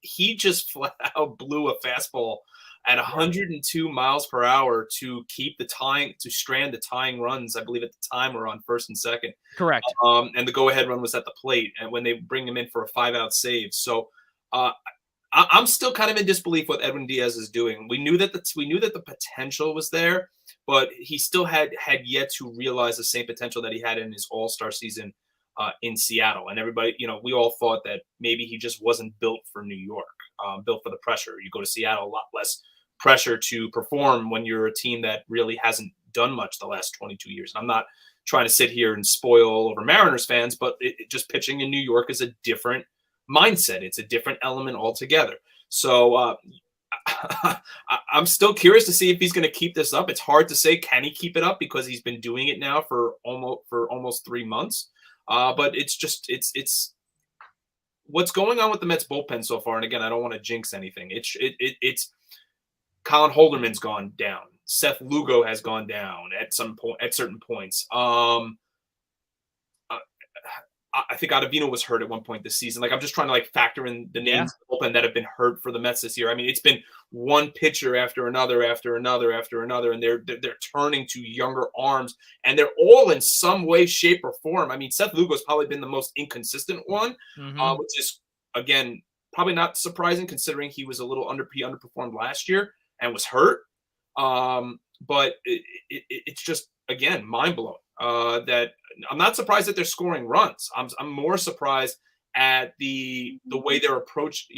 He just flat out blew a fastball at 102 miles per hour to keep to strand the tying runs. I believe at the time were on first and second. Correct. And the go-ahead run was at the plate, and when they bring him in for a 5-out save. So I'm still kind of in disbelief what Edwin Diaz is doing. We knew that the potential was there, but he still had yet to realize the same potential that he had in his All-Star season in Seattle. And everybody, we all thought that maybe he just wasn't built for New York, built for the pressure. You go to Seattle, a lot less pressure to perform when you're a team that really hasn't done much the last 22 years. I'm not trying to sit here and spoil all over Mariners fans, but just pitching in New York is a different mindset. It's a different element altogether. So I'm still curious to see if he's going to keep this up. It's hard to say, can he keep it up, because he's been doing it now for almost 3 months. But it's what's going on with the Mets bullpen so far. And again, I don't want to jinx anything. It's Colin Holderman's gone down. Seth Lugo has gone down at certain points. I think Ottavino was hurt at one point this season. I'm just trying to factor in the names of the bullpen that have been hurt for the Mets this year. I mean, it's been one pitcher after another, and they're turning to younger arms, and they're all in some way, shape, or form. I mean, Seth Lugo's probably been the most inconsistent one, which is, again, probably not surprising considering he was a little underperformed last year and was hurt. But it's just, again, mind-blowing that I'm not surprised that they're scoring runs. I'm more surprised at the way they're approached.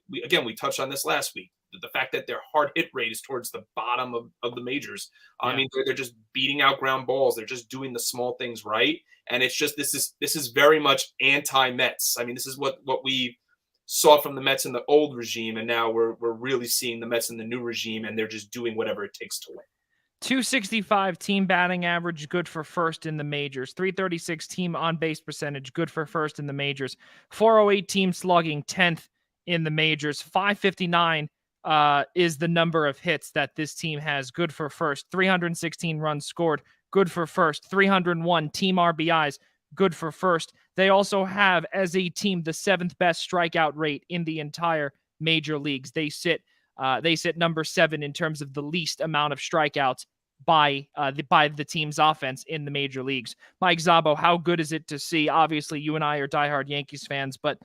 We touched on this last week. The fact that their hard hit rate is towards the bottom of the majors. Yeah. I mean, they're just beating out ground balls. They're just doing the small things right. And it's just, this is very much anti-Mets. I mean, this is what we saw from the Mets in the old regime, and now we're really seeing the Mets in the new regime, and they're just doing whatever it takes to win. 265 team batting average, good for first in the majors. 336 team on-base percentage, good for first in the majors. 408 team slugging, 10th in the majors. 559 is the number of hits that this team has, good for first. 316 runs scored, good for first. 301 team RBIs, good for first. They also have, as a team, the 7th best strikeout rate in the entire major leagues. They sit number 7 in terms of the least amount of strikeouts by the team's offense in the major leagues. Mike Szabo, how good is it to see? Obviously, you and I are diehard Yankees fans, but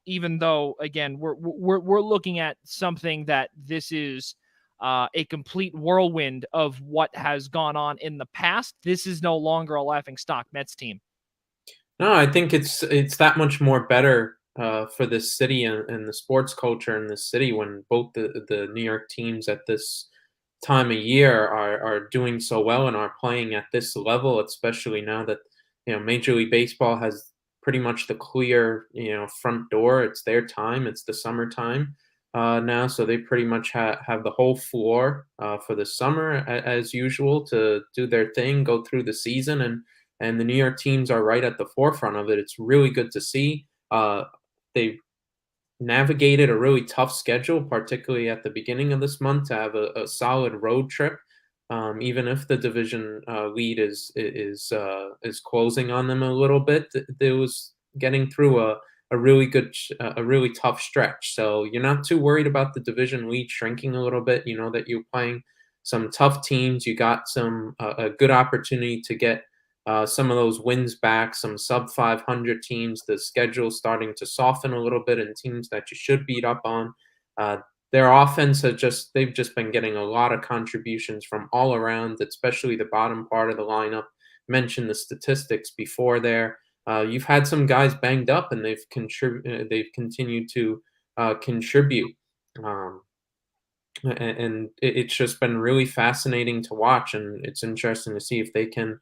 even though, again, we're looking at something that this is a complete whirlwind of what has gone on in the past, this is no longer a laughingstock Mets team. No, I think it's that much more better for this city and the sports culture in this city when both the New York teams at this time of year are doing so well and are playing at this level, especially now that, Major League Baseball has pretty much the clear, front door. It's their time. It's the summertime now, so they pretty much have the whole floor for the summer as usual to do their thing, go through the season, and the New York teams are right at the forefront of it. It's really good to see. They navigated a really tough schedule, particularly at the beginning of this month, to have a solid road trip. Even if the division lead is closing on them a little bit, it was getting through a really tough stretch. So you're not too worried about the division lead shrinking a little bit. You know that you're playing some tough teams. You got some a good opportunity to get some of those wins back, some sub 500 teams. The schedule's starting to soften a little bit, and teams that you should beat up on. Their offense they've just been getting a lot of contributions from all around, especially the bottom part of the lineup. Mentioned the statistics before there. You've had some guys banged up, and they've continued to contribute. And it's just been really fascinating to watch, and it's interesting to see if they can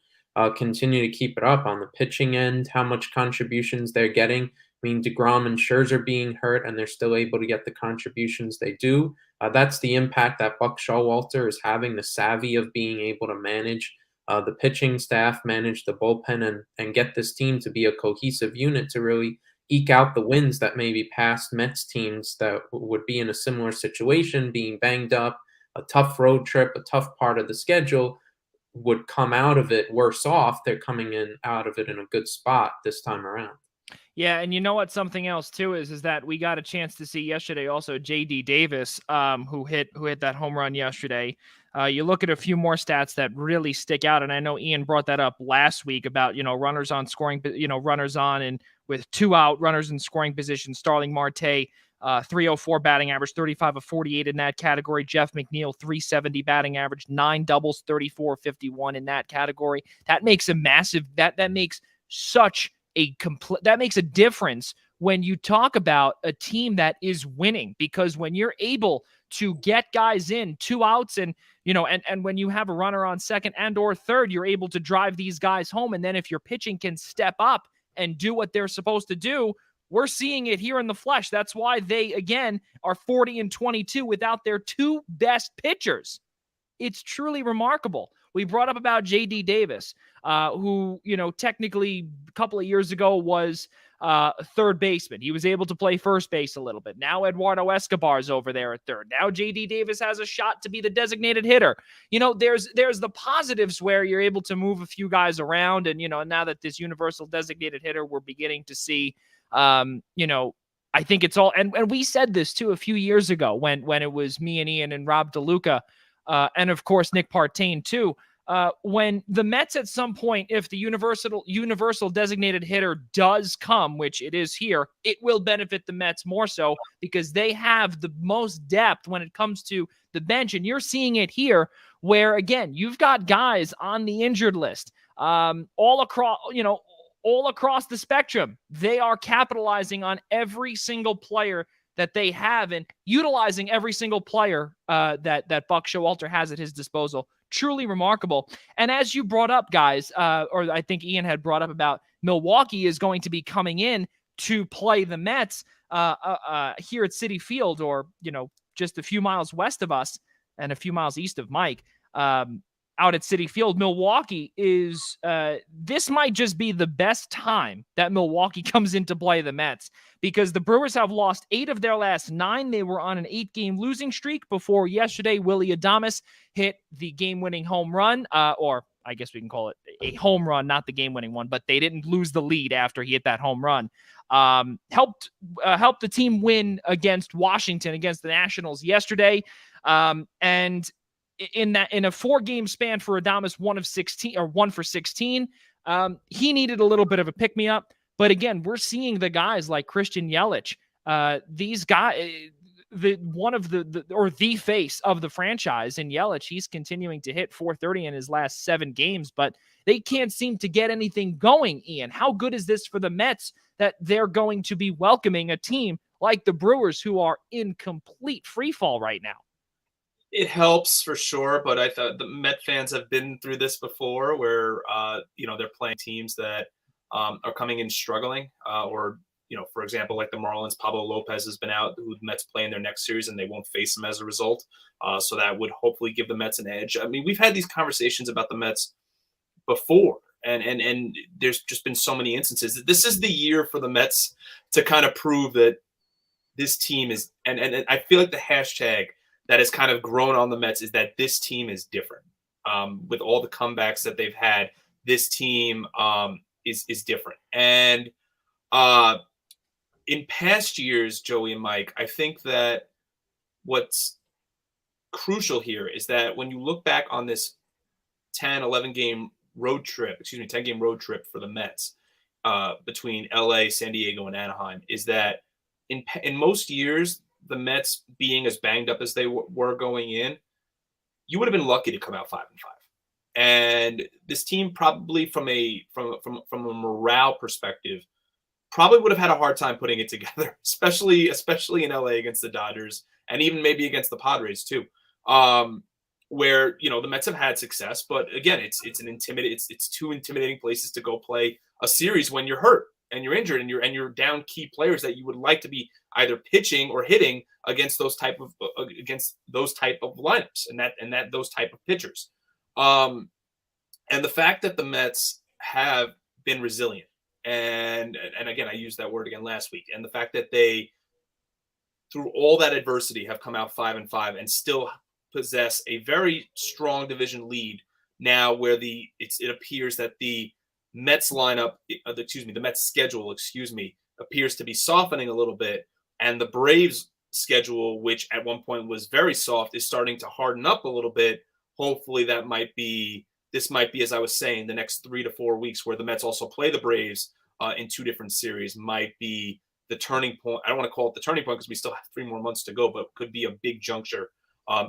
continue to keep it up on the pitching end, how much contributions they're getting. I mean, DeGrom and Scherzer being hurt, and they're still able to get the contributions they do. That's the impact that Buck Showalter is having, the savvy of being able to manage the pitching staff, manage the bullpen, and get this team to be a cohesive unit to really eke out the wins that maybe past Mets teams that would be in a similar situation, being banged up, a tough road trip, a tough part of the schedule, would come out of it worse off. They're coming out of it in a good spot this time around. Yeah, and you know what? Something else too is that we got a chance to see yesterday also J.D. Davis, who hit that home run yesterday. You look at a few more stats that really stick out, and I know Ian brought that up last week about runners on scoring, runners on and with 2 out, runners in scoring position. Starling Marte, 304 batting average, 35 of 48 in that category. Jeff McNeil, 370 batting average, 9 doubles, 34-51 in that category. That makes a massive that makes such that makes a difference when you talk about a team that is winning, because when you're able to get guys in 2 outs and when you have a runner on second and or third, you're able to drive these guys home. And then if your pitching can step up and do what they're supposed to do, we're seeing it here in the flesh. That's why they, again, are 40-22 without their 2 best pitchers. It's truly remarkable. We brought up about J.D. Davis, who, technically a couple of years ago was a third baseman. He was able to play first base a little bit. Now Eduardo Escobar's over there at third. Now J.D. Davis has a shot to be the designated hitter. There's the positives where you're able to move a few guys around. And, now that this universal designated hitter, we're beginning to see, I think it's all, and we said this too a few years ago when it was me and Ian and Rob DeLuca, and of course Nick Partain too. When the Mets at some point, if the universal designated hitter does come, which it is here, it will benefit the Mets more so because they have the most depth when it comes to the bench. And you're seeing it here where, again, you've got guys on the injured list all across the spectrum. They are capitalizing on every single player that they have and utilizing every single player that Buck Showalter has at his disposal. Truly remarkable. And as you brought up, guys, or I think Ian had brought up about Milwaukee is going to be coming in to play the Mets here at Citi Field, or, just a few miles west of us and a few miles east of Mike. Out at Citi Field, Milwaukee is, this might just be the best time that Milwaukee comes in to play the Mets, because the Brewers have lost 8 of their last 9. They were on an 8-game losing streak before yesterday. Willy Adames hit the game-winning home run, or I guess we can call it a home run, not the game-winning one, but they didn't lose the lead after he hit that home run. Helped the team win against Washington, against the Nationals yesterday, and in a 4-game span for Adames, 1 for 16. He needed a little bit of a pick-me-up. But again, we're seeing the guys like Christian Yelich, these guys, the face of the franchise in Yelich. He's continuing to hit .430 in his last 7 games, but they can't seem to get anything going, Ian. How good is this for the Mets that they're going to be welcoming a team like the Brewers, who are in complete freefall right now? It helps for sure, but I thought the Met fans have been through this before, where they're playing teams that are coming in struggling, or for example, like the Marlins, Pablo Lopez has been out, who the Mets play in their next series, and they won't face him as a result. So that would hopefully give the Mets an edge. I mean, we've had these conversations about the Mets before, and there's just been so many instances. This is the year for the Mets to kind of prove that this team is, and I feel like the hashtag that has kind of grown on the Mets is that this team is different. With all the comebacks that they've had, this team is different. And in past years, Joey and Mike, I think that what's crucial here is that when you look back on this 10 game road trip for the Mets between LA, San Diego, and Anaheim, is that in most years, the Mets being as banged up as they were going in, you would have been lucky to come out 5-5. And this team probably from a morale perspective probably would have had a hard time putting it together, especially in LA against the Dodgers and even maybe against the Padres too. Where the Mets have had success, but again, it's two intimidating places to go play a series when you're hurt and you're injured and you're down key players that you would like to be either pitching or hitting against those type of lineups and those type of pitchers. And the fact that the Mets have been resilient, and again, I used that word again last week, and the fact that they, through all that adversity, have come out 5-5 and still possess a very strong division lead now, where it appears that the Mets the Mets schedule, appears to be softening a little bit, and the Braves schedule, which at one point was very soft, is starting to harden up a little bit. Hopefully this might be, as I was saying, the next 3 to 4 weeks where the Mets also play the Braves in 2 different series might be the turning point. I don't want to call it the turning point because we still have 3 more months to go, but could be a big juncture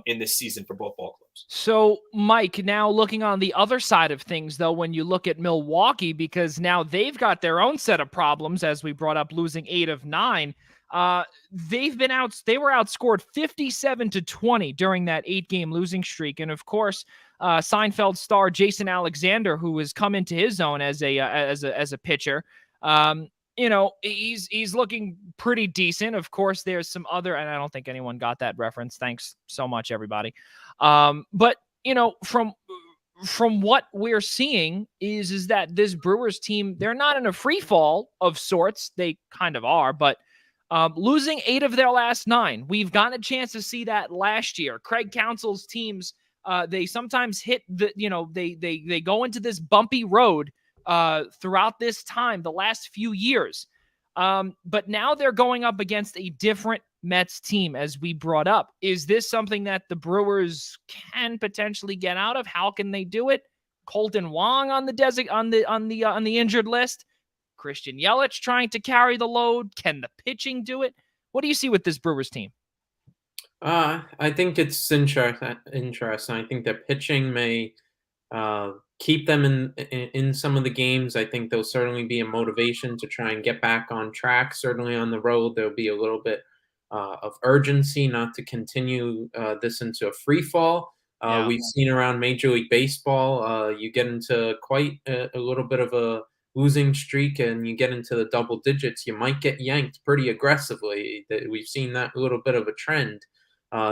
in this season for both ball clubs. So, Mike, now looking on the other side of things, though, when you look at Milwaukee, because now they've got their own set of problems, as we brought up, losing 8 of 9. They were outscored 57-20 during that 8-game losing streak. And of course, Seinfeld star Jason Alexander, who has come into his own as a pitcher, he's looking pretty decent. Of course, there's some other, and I don't think anyone got that reference. Thanks so much, everybody. But from what we're seeing is that this Brewers team, they're not in a free fall of sorts. They kind of are, but losing 8 of their last 9. We've gotten a chance to see that last year. Craig Counsell's teams, they sometimes hit they go into this bumpy road throughout this time, the last few years. But now they're going up against a different Mets team, as we brought up. Is this something that the Brewers can potentially get out of? How can they do it? Colton Wong on the injured list. Christian Yelich trying to carry the load. Can the pitching do it? What do you see with this Brewers team? I think it's interesting. I think their pitching may keep them in some of the games. I think there'll certainly be a motivation to try and get back on track. Certainly on the road, there'll be a little bit of urgency not to continue this into a free fall. We've seen around Major League Baseball, you get into quite a little bit of a losing streak and you get into the double digits, you might get yanked pretty aggressively. We've seen that little bit of a trend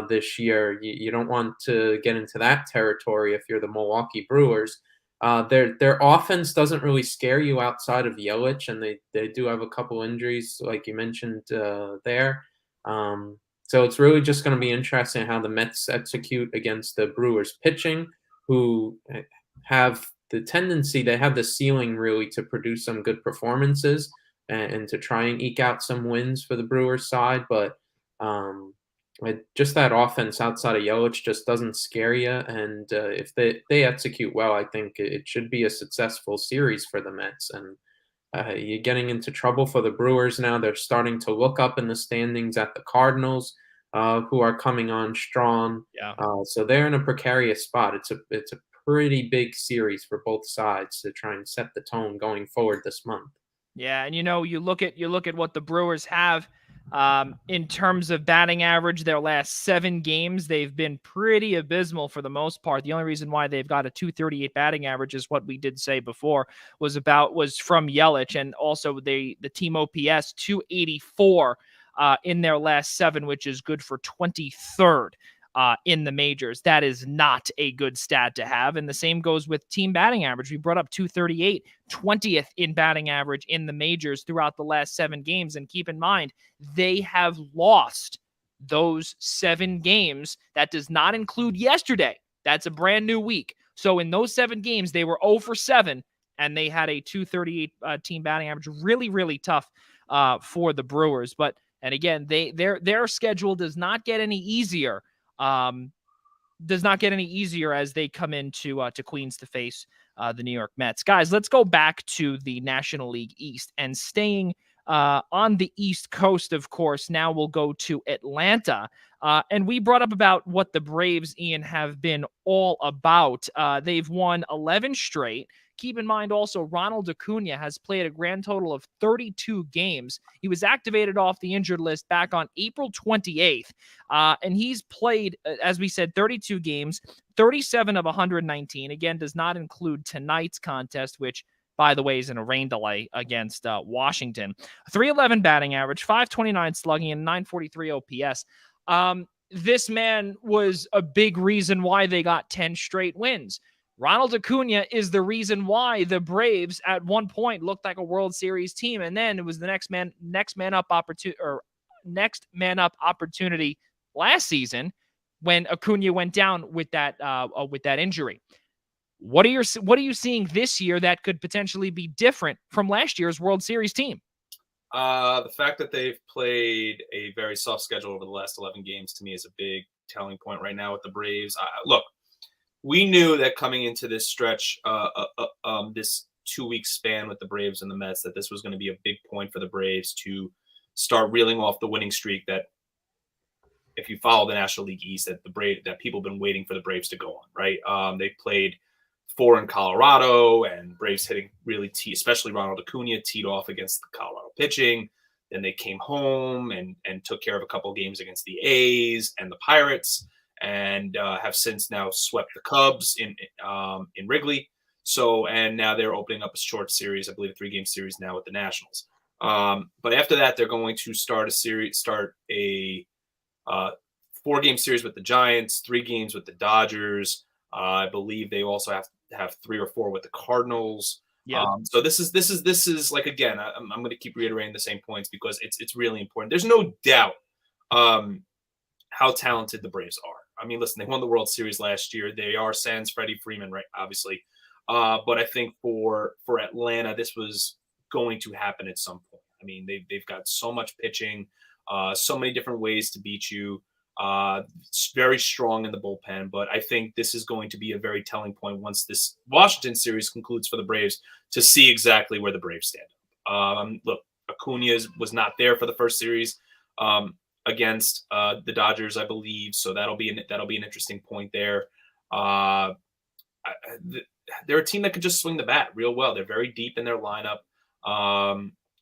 this year. You don't want to get into that territory if you're the Milwaukee Brewers. Their offense doesn't really scare you outside of Yelich, and they do have a couple injuries, like you mentioned there. So it's really just going to be interesting how the Mets execute against the Brewers pitching, who have the tendency, they have the ceiling really to produce some good performances and to try and eke out some wins for the Brewers side. But just that offense outside of Yelich just doesn't scare you. And if they execute well, I think it should be a successful series for the Mets. And you're getting into trouble for the Brewers now. They're starting to look up in the standings at the Cardinals, who are coming on strong. Yeah. So they're in a precarious spot. It's a pretty big series for both sides to try and set the tone going forward this month. Yeah, and you look at what the Brewers have. In terms of batting average, their last 7 games, they've been pretty abysmal for the most part. The only reason why they've got a 238 batting average is what we did say before was from Yelich, and also the team OPS 284 in their last 7, which is good for 23rd. In the majors. That is not a good stat to have. And the same goes with team batting average. We brought up 238, 20th in batting average in the majors throughout the last 7 games. And keep in mind, they have lost those 7 games. That does not include yesterday. That's a brand new week. So in those 7 games, they were 0 for 7, and they had a 238 team batting average. Really, really tough for the Brewers. And again, their schedule does not get any easier. As they come into to Queens to face the New York Mets. Guys, let's go back to the National League East, and staying on the East Coast, of course. Now we'll go to Atlanta. And we brought up about what the Braves, Ian, have been all about. They've won 11 straight. Keep in mind also, Ronald Acuna has played a grand total of 32 games. He was activated off the injured list back on April 28th. And he's played, as we said, 32 games, 37 of 119. Again, does not include tonight's contest, which, by the way, is in a rain delay against Washington. 311 batting average, 529 slugging, and 943 OPS. This man was a big reason why they got 10 straight wins. Ronald Acuna is the reason why the Braves at one point looked like a World Series team, and then it was the next man up opportunity last season when Acuna went down with that injury. What are you seeing this year that could potentially be different from last year's World Series team? The fact that they've played a very soft schedule over the last 11 games to me is a big telling point right now with the Braves. Look. We knew that coming into this stretch, this 2-week span with the Braves and the Mets, that this was going to be a big point for the Braves to start reeling off the winning streak that, if you follow the National League East, that people have been waiting for the Braves to go on, right? They played 4 in Colorado, and Braves hitting really especially Ronald Acuna teed off against the Colorado pitching. Then they came home and took care of a couple of games against the A's and the Pirates, and have since now swept the Cubs in Wrigley. So, and now they're opening up a short series, I believe a 3-game series now with the Nationals. But after that, they're going to start a 4-game series with the Giants, 3 games with the Dodgers. I believe they also have 3 or 4 with the Cardinals. Yeah. So this is like, again, I'm going to keep reiterating the same points because it's really important. There's no doubt how talented the Braves are. I mean, listen, they won the World Series last year. They are sans Freddie Freeman, right? Obviously. But I think for Atlanta, this was going to happen at some point. I mean, they've got so much pitching, so many different ways to beat you. It's very strong in the bullpen, but I think this is going to be a very telling point once this Washington series concludes for the Braves to see exactly where the Braves stand. Look, Acuna was not there for the first series against the Dodgers, I believe, so that'll be an interesting point there. They're a team that can just swing the bat real well. They're very deep in their lineup.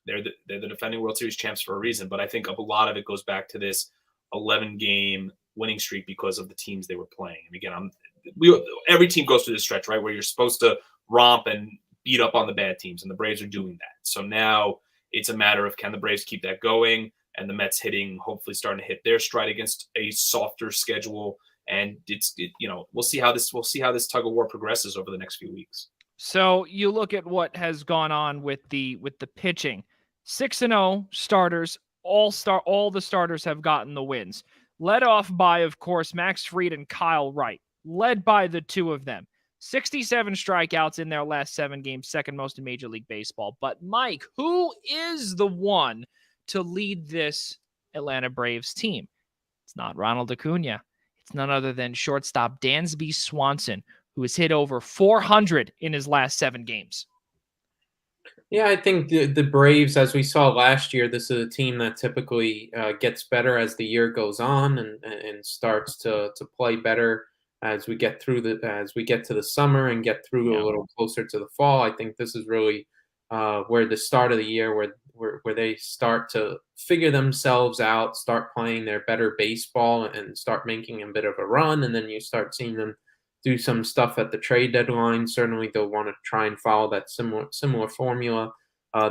They're the defending World Series champs for a reason, but I think a lot of it goes back to this 11-game winning streak because of the teams they were playing. And again, every team goes through this stretch, right, where you're supposed to romp and beat up on the bad teams, and the Braves are doing that. So now it's a matter of, can the Braves keep that going, and the Mets hopefully starting to hit their stride against a softer schedule. And we'll see how this tug of war progresses over the next few weeks. So you look at what has gone on with the pitching. 6-0 starters, all the starters have gotten the wins. Led off by, of course, Max Fried and Kyle Wright. Led by the two of them. 67 strikeouts in their last 7 games, second most in Major League Baseball. But Mike, who is the one to lead this Atlanta Braves team? It's not Ronald Acuna. It's none other than shortstop Dansby Swanson, who has hit over 400 in his last 7 games. Yeah, I think the Braves, as we saw last year, this is a team that typically gets better as the year goes on and starts to play better as we get to the summer and get through a little closer to the fall. I think this is really where the start of the year where they start to figure themselves out, start playing their better baseball, and start making a bit of a run, and then you start seeing them do some stuff at the trade deadline. Certainly, they'll want to try and follow that similar formula.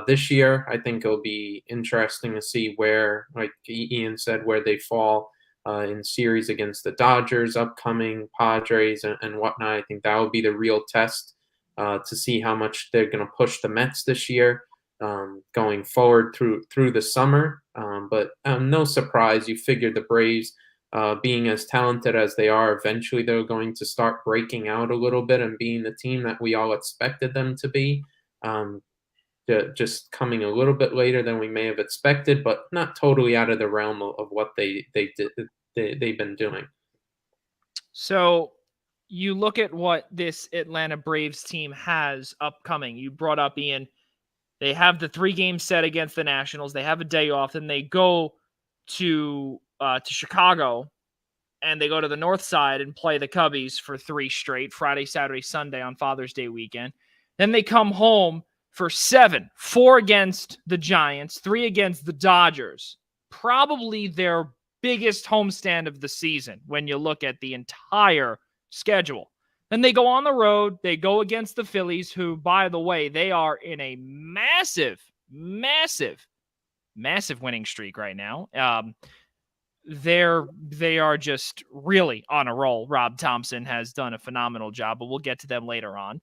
This year, I think it'll be interesting to see where, like Ian said, where they fall in series against the Dodgers, upcoming Padres, and whatnot. I think that will be the real test to see how much they're going to push the Mets this year, going forward through the summer. But no surprise, you figure the Braves, being as talented as they are, eventually they're going to start breaking out a little bit and being the team that we all expected them to be. Just coming a little bit later than we may have expected, but not totally out of the realm of what they've been doing. So you look at what this Atlanta Braves team has upcoming. You brought up, Ian, they have the 3-game set against the Nationals. They have a day off, then they go to Chicago, and they go to the North Side and play the Cubbies for 3 straight, Friday, Saturday, Sunday on Father's Day weekend. Then they come home for 7, 4 against the Giants, 3 against the Dodgers. Probably their biggest homestand of the season when you look at the entire schedule. Then they go on the road. They go against the Phillies, who, by the way, they are in a massive winning streak right now. They are just really on a roll. Rob Thompson has done a phenomenal job, but we'll get to them later on.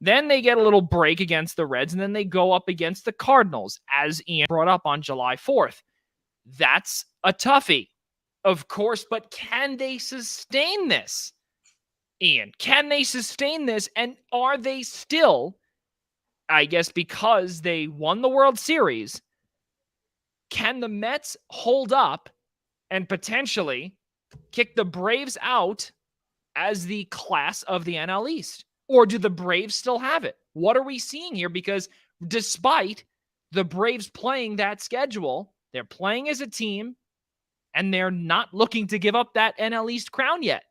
Then they get a little break against the Reds, and then they go up against the Cardinals, as Ian brought up on July 4th. That's a toughie, of course, but can they sustain this? Ian, can they sustain this? And are they still, I guess because they won the World Series, can the Mets hold up and potentially kick the Braves out as the class of the NL East? Or do the Braves still have it? What are we seeing here? Because despite the Braves playing that schedule, they're playing as a team, and they're not looking to give up that NL East crown yet.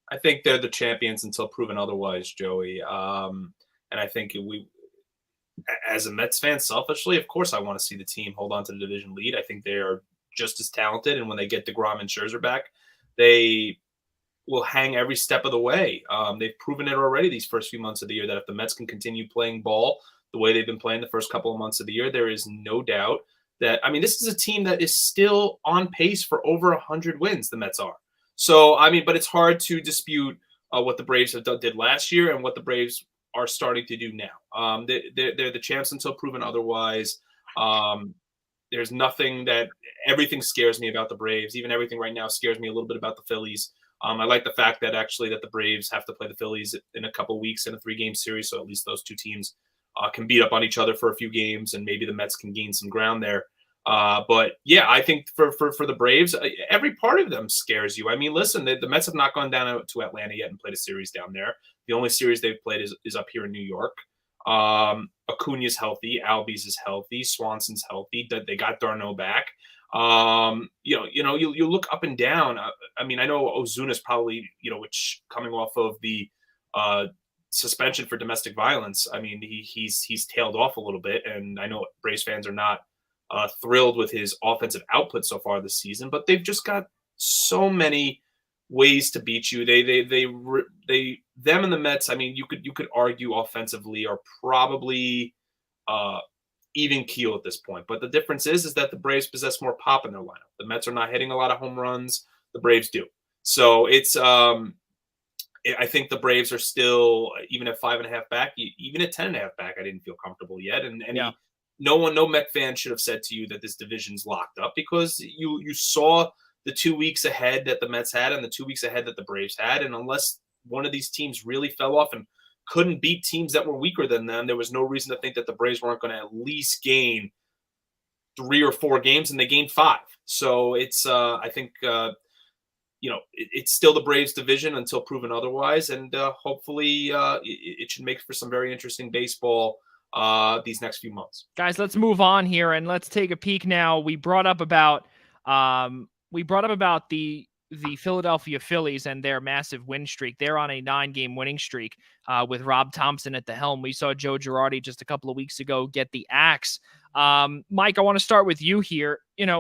I think they're the champions until proven otherwise, Joey. And I think as a Mets fan, selfishly, of course, I want to see the team hold on to the division lead. I think they are just as talented, and when they get DeGrom and Scherzer back, they will hang every step of the way. They've proven it already these first few months of the year that if the Mets can continue playing ball the way they've been playing the first couple of months of the year, there is no doubt that, I mean, this is a team that is still on pace for over 100 wins, the Mets are. So, I mean, but it's hard to dispute what the Braves did last year and what the Braves are starting to do now. They're the champs until proven otherwise. There's nothing everything scares me about the Braves. Even everything right now scares me a little bit about the Phillies. I like the fact that the Braves have to play the Phillies in a couple weeks in a 3-game series. So at least those two teams can beat up on each other for a few games, and maybe the Mets can gain some ground there. But yeah, I think for the Braves, every part of them scares you. I mean, listen, the Mets have not gone down to Atlanta yet and played a series down there. The only series they've played is up here in New York. Acuna's healthy, Albies is healthy, Swanson's healthy. That they got Darno back. You look up and down. I mean, I know Ozuna's probably, which coming off of the suspension for domestic violence. I mean, he's tailed off a little bit, and I know Braves fans are not thrilled with his offensive output so far this season, but they've just got so many ways to beat you. Them and the Mets, I mean, you could argue offensively are probably even keel at this point. But the difference is that the Braves possess more pop in their lineup. The Mets are not hitting a lot of home runs. The Braves do. So it's I think the Braves are still, even at 5.5 back, even at 10.5 back, I didn't feel comfortable yet. And yeah. No Met fan should have said to you that this division's locked up, because you saw the 2 weeks ahead that the Mets had and the 2 weeks ahead that the Braves had. And unless one of these teams really fell off and couldn't beat teams that were weaker than them, there was no reason to think that the Braves weren't going to at least gain 3 or 4 games, and they gained 5. So it's, I think, it's still the Braves division until proven otherwise. And hopefully it should make for some very interesting baseball these next few months. Guys, let's move on here and let's take a peek now. We brought up about the the Philadelphia Phillies and their massive win streak. They're on a 9-game winning streak with Rob Thompson at the helm. We saw Joe Girardi just a couple of weeks ago get the axe. Mike, I want to start with you here.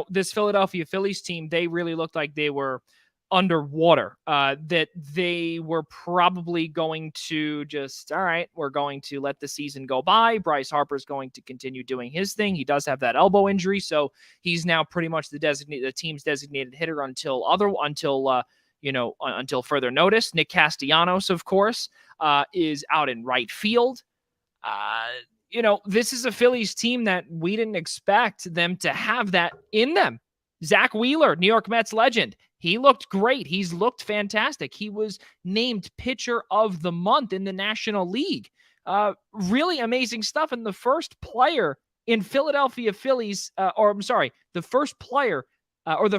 This Philadelphia Phillies team, they really looked like they were underwater, that they were probably going to just, all right, we're going to let the season go by. Bryce Harper's going to continue doing his thing. He does have that elbow injury, so he's now pretty much the team's designated hitter until further notice. Nick Castellanos, of course, is out in right field. This is a Phillies team that we didn't expect them to have that in them. Zach Wheeler, New York Mets legend. He looked great. He's looked fantastic. He was named pitcher of the month in the National League. Really amazing stuff. And the first player in Philadelphia Phillies, the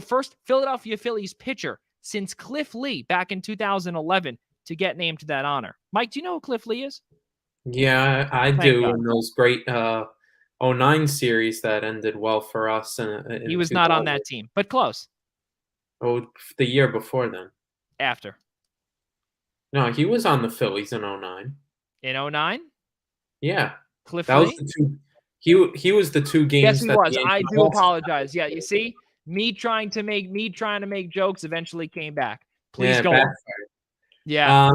first Philadelphia Phillies pitcher since Cliff Lee back in 2011 to get named to that honor. Mike, do you know who Cliff Lee is? Yeah, I do. In those great 09 series that ended well for us. He was not on that team, but close. Oh, the year before then. After. No, he was on the Phillies in 09. In 09? Yeah. Cliff that Lee? Was the two, he was the 2 games. Yes, he was. I do apologize. Yeah, you see, me trying to make jokes eventually came back. Please go on. Yeah,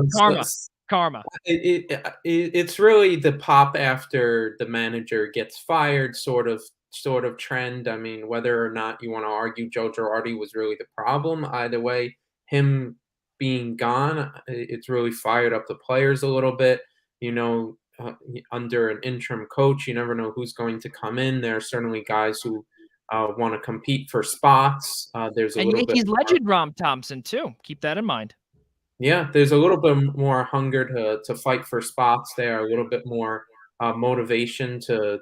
karma. It's really the pop after the manager gets fired sort of trend. I mean, whether or not you want to argue Joe Girardi was really the problem, either way, him being gone, it's really fired up the players a little bit. Under an interim coach, you never know who's going to come in. There are certainly guys who want to compete for spots. There's a little bit. Yankees legend Rob Thompson too. Keep that in mind. Yeah, there's a little bit more hunger to fight for spots there, a little bit more motivation to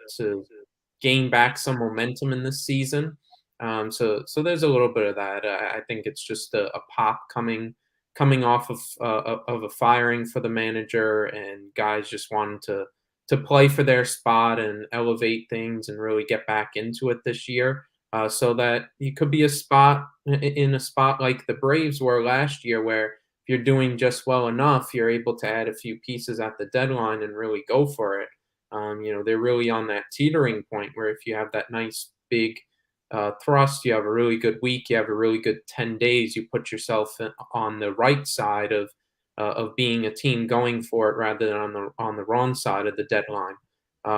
gain back some momentum in this season. So there's a little bit of that. I think it's just a pop coming off of a firing for the manager, and guys just wanting to play for their spot and elevate things and really get back into it this year. So that you could be in a spot like the Braves were last year, where if you're doing just well enough, you're able to add a few pieces at the deadline and really go for it. They're really on that teetering point where if you have that nice big thrust, you have a really good week, you have a really good 10 days, you put yourself on the right side of being a team going for it rather than on the wrong side of the deadline.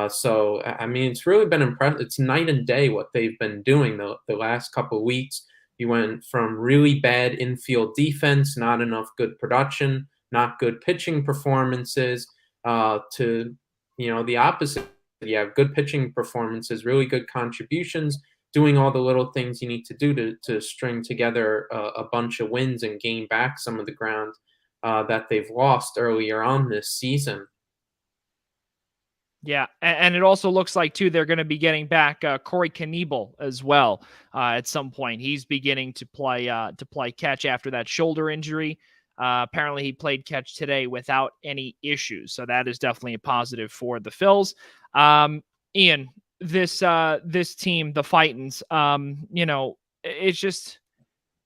So, I mean, it's really been impressive. It's night and day what they've been doing the last couple of weeks. You went from really bad infield defense, not enough good production, not good pitching performances, to the opposite. You have good pitching performances, really good contributions, doing all the little things you need to do to string together a bunch of wins and gain back some of the ground that they've lost earlier on this season. Yeah, and it also looks like, too, they're going to be getting back Corey Knebel as well at some point. He's beginning to play catch after that shoulder injury. Apparently, he played catch today without any issues, so that is definitely a positive for the Phils. Ian, this team, the Fightins,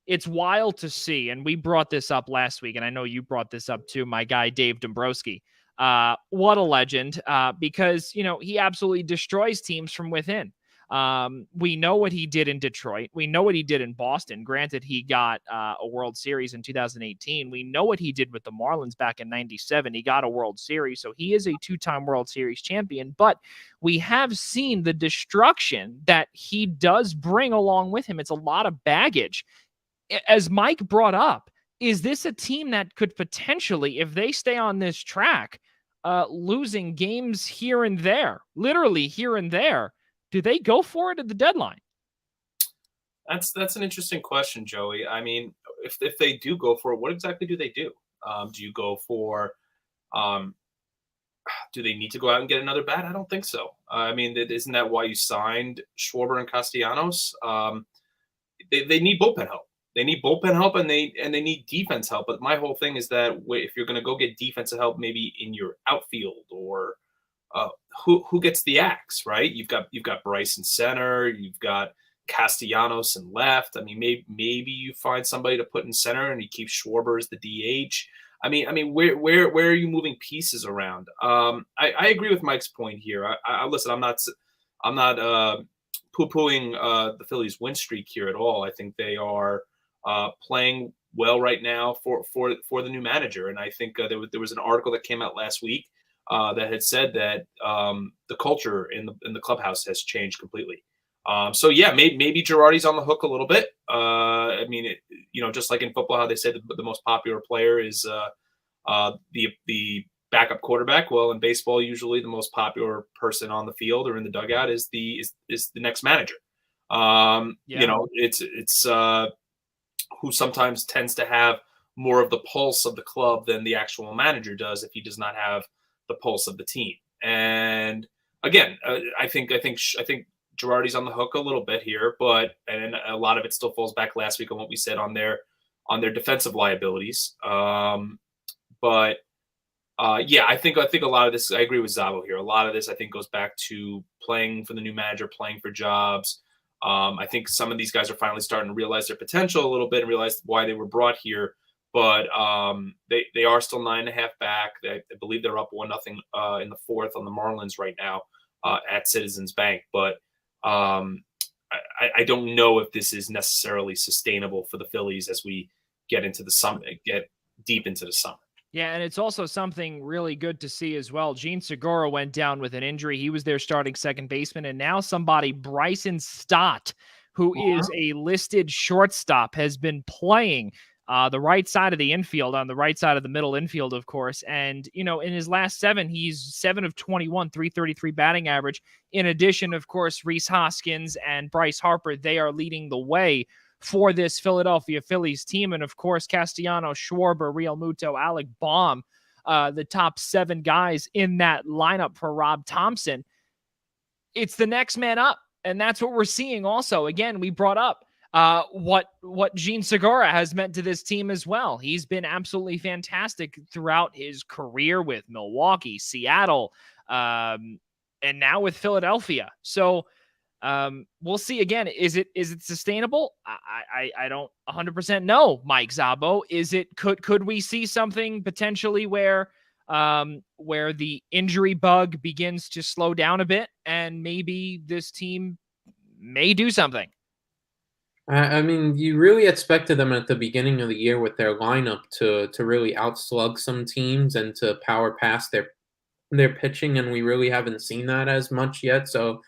it's wild to see, and we brought this up last week, and I know you brought this up too, my guy Dave Dombrowski. What a legend, because, he absolutely destroys teams from within. We know what he did in Detroit. We know what he did in Boston. Granted, he got a World Series in 2018. We know what he did with the Marlins back in 97. He got a World Series, so he is a 2-time World Series champion. But we have seen the destruction that he does bring along with him. It's a lot of baggage. As Mike brought up, is this a team that could potentially, if they stay on this track, losing games here and there, literally here and there, do they go for it at the deadline? That's an interesting question, Joey. I mean, if they do go for it, what exactly do they do? Do you go for do they need to go out and get another bat? I don't think so. I mean, isn't that why you signed Schwarber and Castellanos? They need bullpen help. They need bullpen help and they need defense help. But my whole thing is that if you're going to go get defensive help, maybe in your outfield, or who gets the axe, right? You've got Bryce in center. You've got Castellanos in left. I mean, maybe you find somebody to put in center and you keep Schwarber as the DH. I mean, where are you moving pieces around? I agree with Mike's point here. I listen. I'm not poo-pooing the Phillies' win streak here at all. I think they are playing well right now for the new manager. And I think there was an article that came out last week that had said that the culture in the clubhouse has changed completely. So yeah, maybe Girardi's on the hook a little bit. I mean, just like in football, how they say the most popular player is the backup quarterback. Well, in baseball, usually the most popular person on the field or in the dugout is the next manager. It's who sometimes tends to have more of the pulse of the club than the actual manager does if he does not have the pulse of the team. And again, I think Girardi's on the hook a little bit here, and a lot of it still falls back last week on what we said on their defensive liabilities. Yeah, I think a lot of this, I agree with Szabo here. A lot of this, I think, goes back to playing for the new manager, playing for jobs. I think some of these guys are finally starting to realize their potential a little bit and realize why they were brought here. But they are still 9.5 back. I believe they're up 1-0 in the fourth on the Marlins right now at Citizens Bank. But I don't know if this is necessarily sustainable for the Phillies as we get deep into the summer. Yeah, and it's also something really good to see as well. Gene Segura went down with an injury. He was their starting second baseman, and now somebody, Bryson Stott, who is a listed shortstop, has been playing the right side of the infield, on the right side of the middle infield, of course. And, in his last 7, he's 7 of 21, 333 batting average. In addition, of course, Rhys Hoskins and Bryce Harper, they are leading the way for this Philadelphia Phillies team. And of course, Castellanos, Schwarber, Real Muto, Alec Baum, the top 7 guys in that lineup for Rob Thompson. It's the next man up. And that's what we're seeing also. Again, we brought up what Gene Segura has meant to this team as well. He's been absolutely fantastic throughout his career with Milwaukee, Seattle, and now with Philadelphia. So we'll see. Again, is it sustainable? I don't 100% know, Mike Szabo. Could we see something potentially where the injury bug begins to slow down a bit and maybe this team may do something? I mean, you really expected them at the beginning of the year with their lineup to really outslug some teams and to power past their pitching, and we really haven't seen that as much yet. So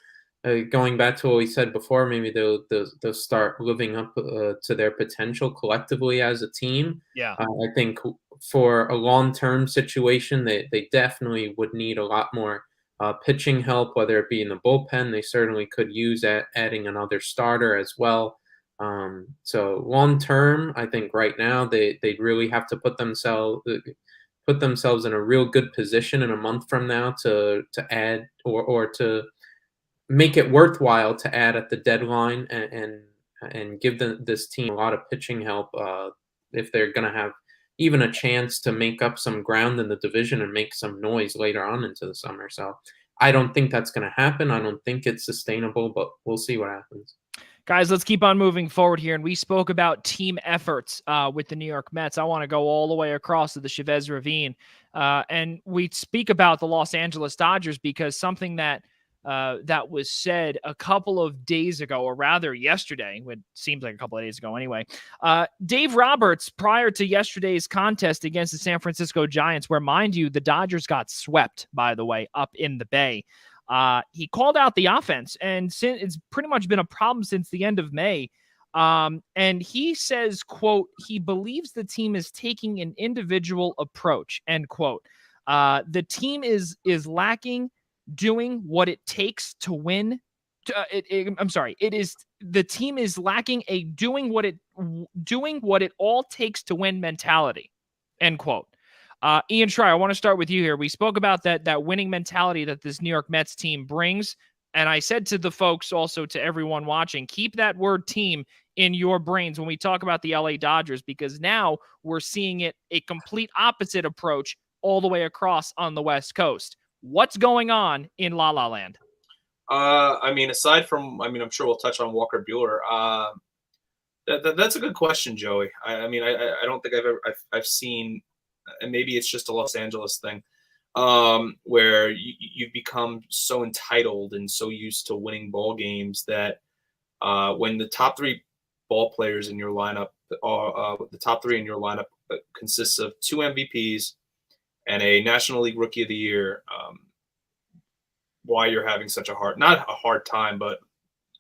going back to what we said before, maybe they'll start living up to their potential collectively as a team. Yeah, I think for a long-term situation, they definitely would need a lot more pitching help, whether it be in the bullpen. They certainly could use adding another starter as well. So long-term, I think right now they really have to put themselves in a real good position in a month from now to add or to make it worthwhile to add at the deadline and give this team a lot of pitching help if they're going to have even a chance to make up some ground in the division and make some noise later on into the summer. So I don't think that's going to happen. I don't think it's sustainable, but we'll see what happens. Guys, let's keep on moving forward here. And we spoke about team efforts with the New York Mets. I want to go all the way across to the Chavez Ravine. And we speak about the Los Angeles Dodgers because something that was said a couple of days ago, or rather yesterday, it seems like a couple of days ago anyway. Dave Roberts, prior to yesterday's contest against the San Francisco Giants, where, mind you, the Dodgers got swept, by the way, up in the Bay. He called out the offense, and it's pretty much been a problem since the end of May. And he says, quote, he believes the team is taking an individual approach, end quote. The team is lacking doing what it takes to win. The team is lacking a doing what it all takes to win mentality, end quote. Ian Schraier, I want to start with you here. We spoke about that winning mentality that this New York Mets team brings. And I said to the folks, also to everyone watching, keep that word team in your brains when we talk about the LA Dodgers, because now we're seeing it a complete opposite approach all the way across on the West Coast. What's going on in La La Land? I mean, aside from, I mean, I'm sure we'll touch on Walker Bueller. That's a good question, Joey. I mean, I don't think I've seen, and maybe it's just a Los Angeles thing, where you become so entitled and so used to winning ball games that when the top three ball players in your lineup are the top three in your lineup consists of 2 MVPs and a National League Rookie of the Year. Why you're having such not a hard time, but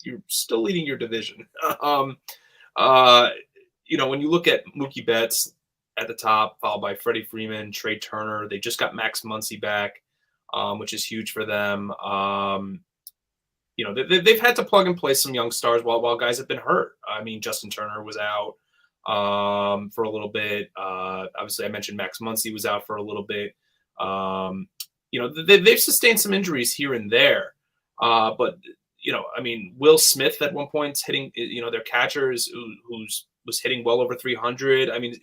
you're still leading your division. When you look at Mookie Betts at the top, followed by Freddie Freeman, Trey Turner, they just got Max Muncy back, which is huge for them. They've had to plug and play some young stars while guys have been hurt. I mean, Justin Turner was out for a little bit. Obviously, I mentioned Max Muncy was out for a little bit. They've sustained some injuries here and there. But I mean, Will Smith at one point hitting, their catcher was hitting well over 300. I mean,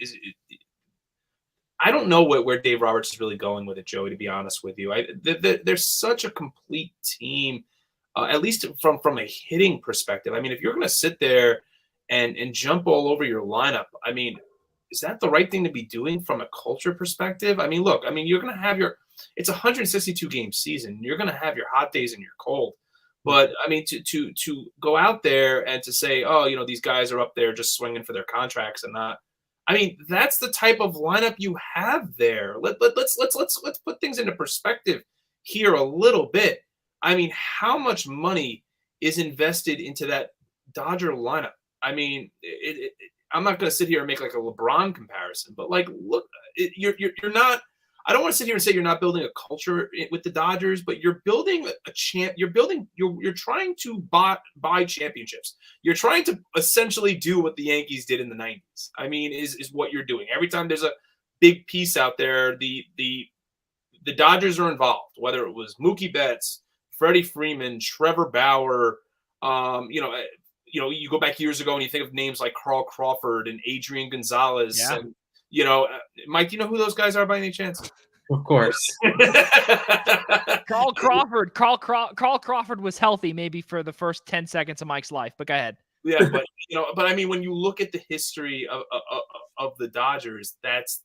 I don't know where Dave Roberts is really going with it, Joey, to be honest with you. They're such a complete team, at least from a hitting perspective. I mean, if you're going to sit there and jump all over your lineup, I mean, is that the right thing to be doing from a culture perspective? I mean, look, I mean, you're going to have it's a 162 game season. You're going to have your hot days and your cold. But I mean, to go out there and to say, oh, these guys are up there just swinging for their contracts and not. I mean, that's the type of lineup you have there. Let's put things into perspective here a little bit. I mean, how much money is invested into that Dodger lineup? I mean, I'm not going to sit here and make like a LeBron comparison, but like, look, you're not. I don't want to sit here and say you're not building a culture with the Dodgers, but you're building a champ. You're trying to buy championships. You're trying to essentially do what the Yankees did in the 90s. I mean, is what you're doing. Every time there's a big piece out there, the Dodgers are involved, whether it was Mookie Betts, Freddie Freeman, Trevor Bauer, you go back years ago and you think of names like Carl Crawford and Adrian Gonzalez. Yeah. And, Mike, do you know who those guys are by any chance? Of course. Carl Crawford. Carl Crawford was healthy maybe for the first 10 seconds of Mike's life, but go ahead. Yeah, but I mean, when you look at the history of the Dodgers, that's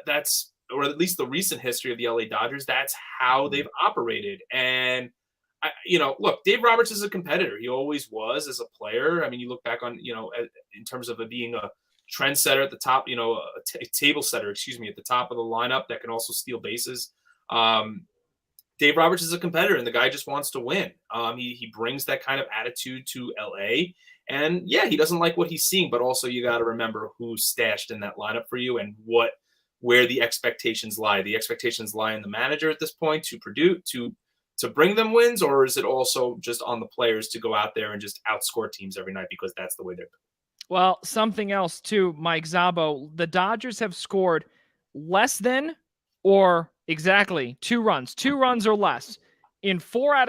that's, or at least the recent history of the LA Dodgers, that's how they've operated. And look, Dave Roberts is a competitor. He always was as a player. I mean, you look back on, in terms of it being a trendsetter at the top, a table setter, at the top of the lineup that can also steal bases. Dave Roberts is a competitor, and the guy just wants to win. He brings that kind of attitude to LA, and yeah, he doesn't like what he's seeing, but also you got to remember who's stashed in that lineup for you and where the expectations lie. The expectations lie in the manager at this point to produce, to bring them wins, or is it also just on the players to go out there and just outscore teams every night because that's the way they're. Well, something else too, Mike Szabo. The Dodgers have scored less than or exactly 2 runs or less in 4 out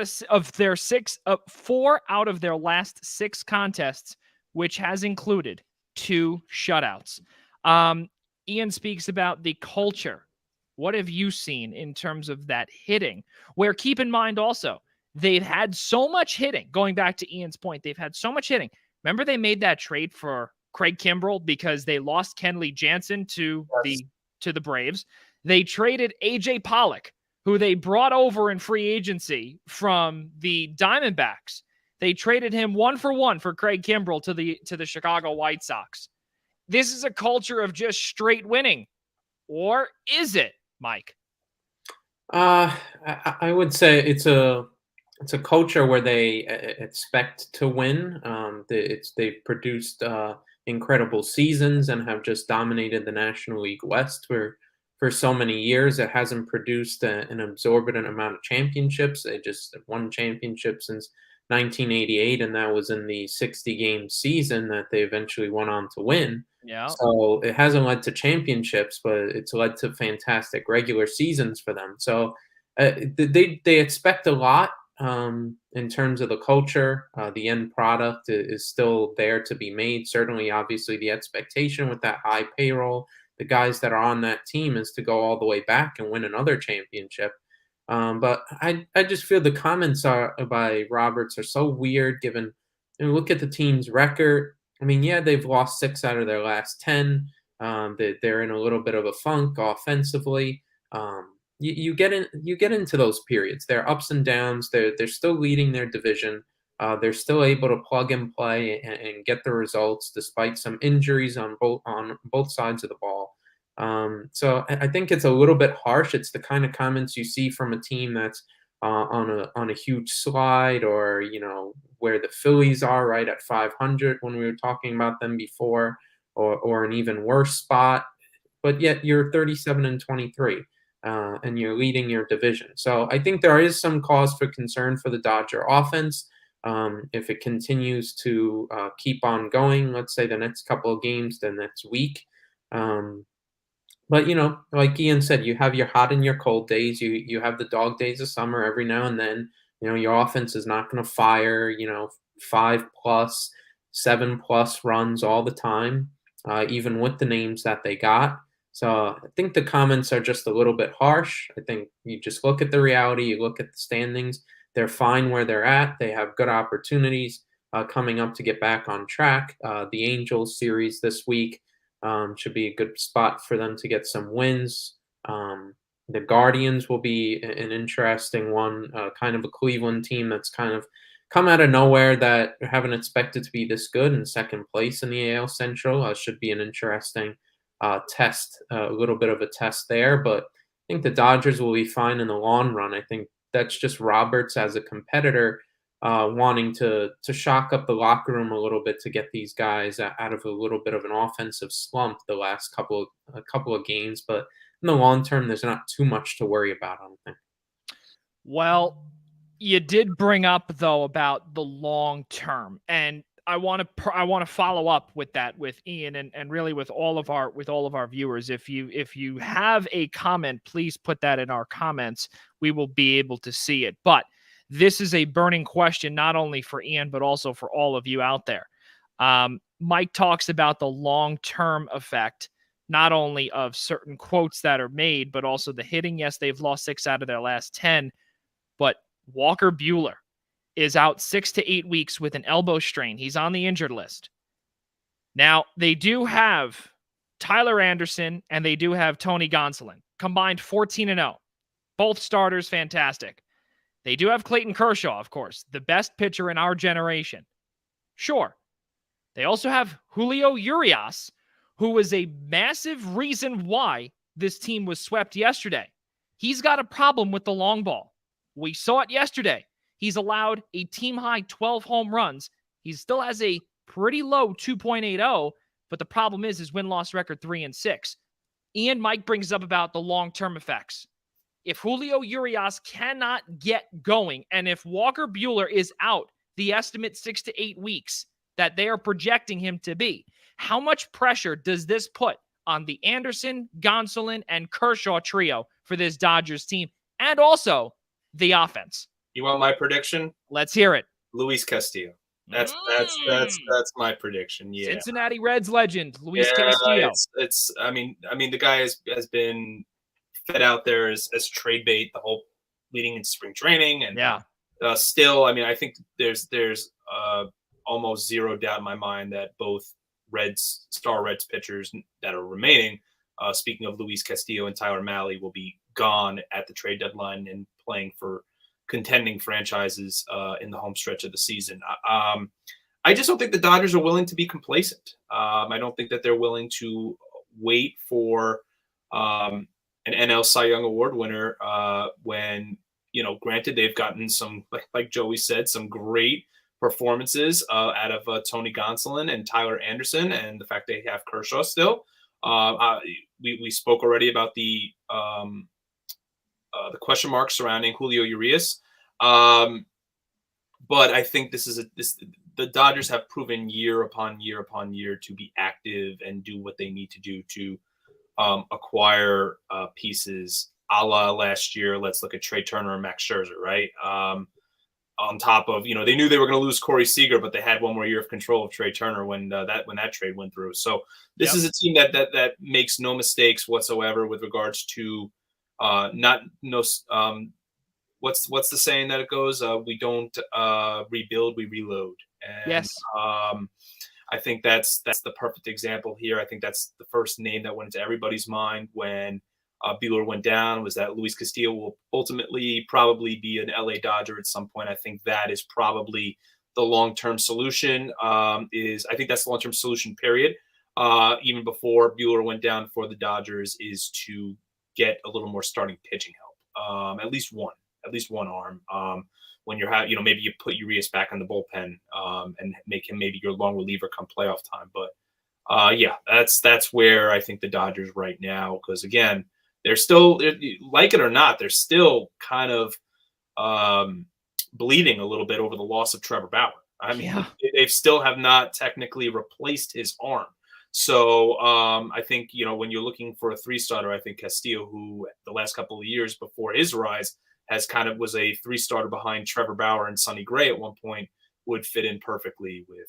of their last 6 contests, which has included 2 shutouts. Ian speaks about the culture. What have you seen in terms of that hitting? Where, keep in mind also, they've had so much hitting. Going back to Ian's point, they've had so much hitting. Remember they made that trade for Craig Kimbrell because they lost Kenley Jansen to the Braves. They traded AJ Pollock, who they brought over in free agency from the Diamondbacks. They traded him 1-for-1 for Craig Kimbrell to the Chicago White Sox. This is a culture of just straight winning. Or is it, Mike? I would say it's a culture where they expect to win. They've produced incredible seasons and have just dominated the National League West for so many years. It hasn't produced an exorbitant amount of championships. They just won championship since 1988, and that was in the 60-game season that they eventually went on to win. Yeah. So it hasn't led to championships, but it's led to fantastic regular seasons for them. So they expect a lot. In terms of the culture, the end product is still there to be made. Certainly, obviously, the expectation with that high payroll, the guys that are on that team is to go all the way back and win another championship. But I just feel the comments by Roberts are so weird given, look at the team's record. I mean, yeah, they've lost 6 out of their last 10. They're in a little bit of a funk offensively. You get into those periods. There are ups and downs. They're still leading their division. They're still able to plug and play and get the results despite some injuries on both sides of the ball. So I think it's a little bit harsh. It's the kind of comments you see from a team that's on a huge slide, or where the Phillies are right at 500 when we were talking about them before, or an even worse spot. But yet you're 37-23. And you're leading your division. So I think there is some cause for concern for the Dodger offense. If it continues to keep on going, let's say the next couple of games, the next week. But, like Ian said, you have your hot and your cold days. You have the dog days of summer every now and then. Your offense is not going to fire, 5+, 7+ runs all the time, even with the names that they got. So I think the comments are just a little bit harsh. I think you just look at the reality, you look at the standings. They're fine where they're at. They have good opportunities coming up to get back on track. The Angels series this week should be a good spot for them to get some wins. The Guardians will be an interesting one, kind of a Cleveland team that's kind of come out of nowhere that haven't expected to be this good in second place in the AL Central. Should be an interesting test, a little bit of a test there, but I think the Dodgers will be fine in the long run. I think that's just Roberts as a competitor wanting to shock up the locker room a little bit to get these guys out of a little bit of an offensive slump the last couple of games. But in the long term, there's not too much to worry about, I don't think. Well, you did bring up though about the long term, and I want to follow up with that with Ian and really with all of our viewers. If you have a comment, please put that in our comments. We will be able to see it. But this is a burning question, not only for Ian, but also for all of you out there. Mike talks about the long-term effect, not only of certain quotes that are made, but also the hitting. Yes, they've lost 6 out of their last 10, but Walker Buehler is out 6 to 8 weeks with an elbow strain. He's on the injured list. Now, they do have Tyler Anderson and they do have Tony Gonsolin, combined 14-0. Both starters, fantastic. They do have Clayton Kershaw, of course, the best pitcher in our generation. Sure. They also have Julio Urias, who was a massive reason why this team was swept yesterday. He's got a problem with the long ball. We saw it yesterday. He's allowed a team-high 12 home runs. He still has a pretty low 2.80, but the problem is his win-loss record 3-6. Ian, Mike brings up about the long-term effects. If Julio Urias cannot get going, and if Walker Buehler is out the estimate 6 to 8 weeks that they are projecting him to be, how much pressure does this put on the Anderson, Gonsolin, and Kershaw trio for this Dodgers team, and also the offense? You want my prediction? Let's hear it. Luis Castillo. That's my prediction. Yeah. Cincinnati Reds legend Luis Castillo. I mean the guy has been fed out there as trade bait the whole leading into spring training, and still, I mean, I think there's almost zero doubt in my mind that both star Reds pitchers that are remaining, speaking of Luis Castillo and Tyler Mahle, will be gone at the trade deadline and playing for contending franchises in the home stretch of the season. I just don't think the Dodgers are willing to be complacent. I don't think that they're willing to wait for an NL Cy Young Award winner when, granted, they've gotten some, like Joey said, some great performances out of Tony Gonsolin and Tyler Anderson, and the fact they have Kershaw still. We spoke already about the question marks surrounding Julio Urias. But I think the Dodgers have proven year upon year upon year to be active and do what they need to do to acquire pieces a la last year. Let's look at Trey Turner and Max Scherzer, right? On top of, they knew they were going to lose Corey Seager, but they had one more year of control of Trey Turner when that trade went through. So this is a team that makes no mistakes whatsoever with regards to what's the saying that it goes? We don't rebuild, we reload. And Yes. I think that's the perfect example here. I think that's the first name that went into everybody's mind when Buehler went down, was that Luis Castillo will ultimately probably be an LA Dodger at some point. I think that is probably the long-term solution. I think that's the long-term solution, period. Even before Buehler went down for the Dodgers, is to get a little more starting pitching help. At least one arm. When you're maybe you put Urias back in the bullpen and make him maybe your long reliever come playoff time. But yeah, that's where I think the Dodgers right now, because again, they're still, like it or not, they're still kind of bleeding a little bit over the loss of Trevor Bauer. I mean, they still have not technically replaced his arm. So I think, when you're looking for a 3-starter, I think Castillo, who the last couple of years before his rise was a 3-starter behind Trevor Bauer and Sonny Gray at one point, would fit in perfectly with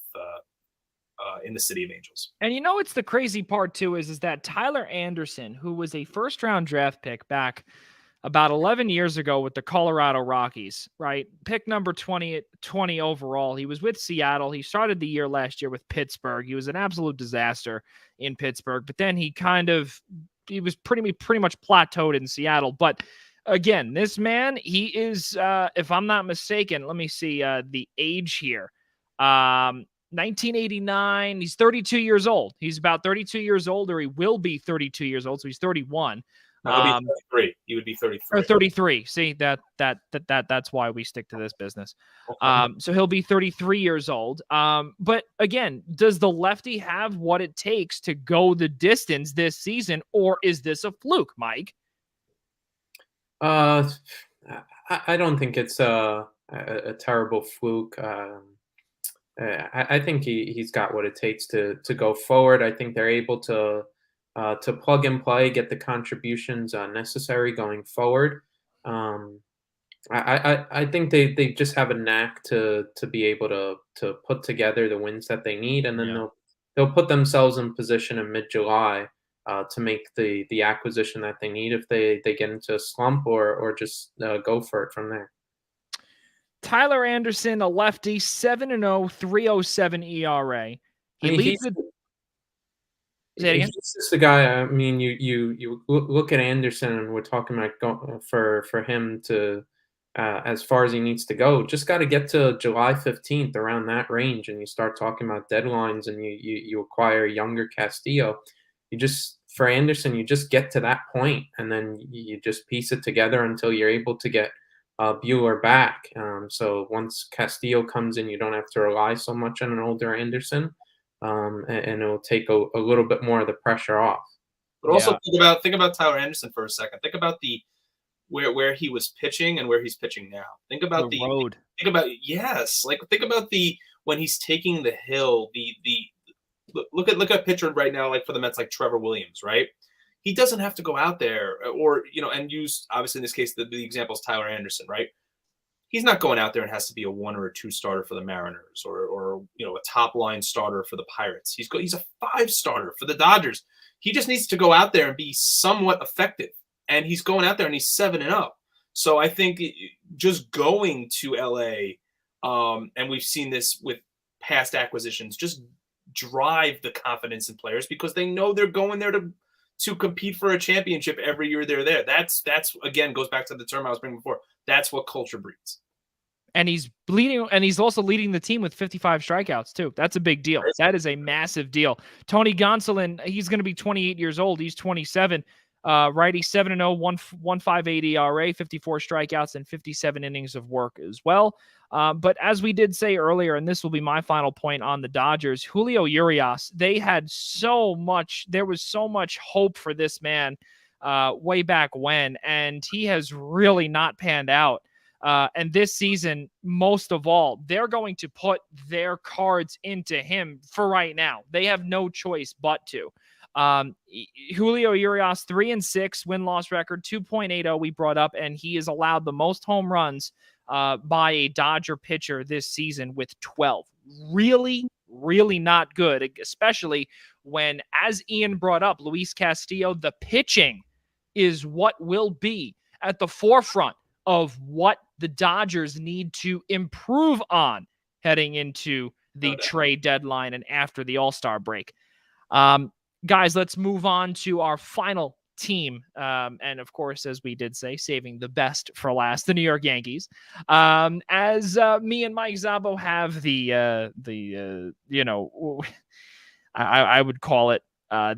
in the City of Angels. And it's the crazy part too is that Tyler Anderson, who was a first-round draft pick back about 11 years ago with the Colorado Rockies, right? Pick number 20 overall. He was with Seattle. He started the year last year with Pittsburgh. He was an absolute disaster in Pittsburgh, but then he was pretty much plateaued in Seattle. But again, this man, he is, if I'm not mistaken, let me see the age here. 1989. He's 32 years old. He's about 32 years old, or he will be 32 years old. So he's 31. He'll be 33. He would be 33. Or 33. See, that's why we stick to this business. Okay. So he'll be 33 years old. But again, does the lefty have what it takes to go the distance this season, or is this a fluke, Mike? I don't think it's a terrible fluke. I think he's got what it takes to go forward. I think they're able to plug and play, get the contributions necessary going forward. I think they just have a knack to be able to put together the wins that they need, and then they'll put themselves in position in mid-July to make the acquisition that they need if they get into a slump, or just go for it from there. Tyler Anderson, a lefty, 7-0, 3.07 ERA. He's just the guy. I mean, you look at Anderson, and we're talking about for him to, as far as he needs to go, just got to get to July 15th, around that range, and you start talking about deadlines, and you acquire younger Castillo. For Anderson, you just get to that point, and then you just piece it together until you're able to get Buehler back. So once Castillo comes in, you don't have to rely so much on an older Anderson, and it'll take a little bit more of the pressure off. But also think about Tyler Anderson for a second. Think about where he was pitching and where he's pitching now. Think about the road. Think about when he's taking the hill. Look at a pitcher right now, like for the Mets, like Trevor Williams, right? He doesn't have to go out there and use, obviously in this case, the example is Tyler Anderson, right? He's not going out there and has to be a 1 or a 2 starter for the Mariners or a top line starter for the Pirates. He's a 5 starter for the Dodgers. He just needs to go out there and be somewhat effective. And he's going out there and he's 7-0. So I think just going to LA, and we've seen this with past acquisitions, just drive the confidence in players because they know they're going there to compete for a championship every year they're there. That's again goes back to the term I was bringing before. That's what culture breeds. And he's bleeding, and he's also leading the team with 55 strikeouts too. That's a big deal. That is a massive deal. Tony Gonsolin, he's going to be 28 years old. He's 27. Righty, 7-0, 1.58 ERA, 54 strikeouts, and 57 innings of work as well. But as we did say earlier, and this will be my final point on the Dodgers, Julio Urias, there was so much hope for this man way back when, and he has really not panned out. And this season, most of all, they're going to put their cards into him for right now. They have no choice but to. Julio Urias, 3-6 win-loss record, 2.80 we brought up, and he has allowed the most home runs by a Dodger pitcher this season with 12. Really, really not good, especially when, as Ian brought up, Luis Castillo, the pitching is what will be at the forefront of what the Dodgers need to improve on heading into the trade deadline and after the All-Star break. Guys, let's move on to our final team. And of course, as we did say, saving the best for last, the New York Yankees. As me and Mike Szabo have I would call it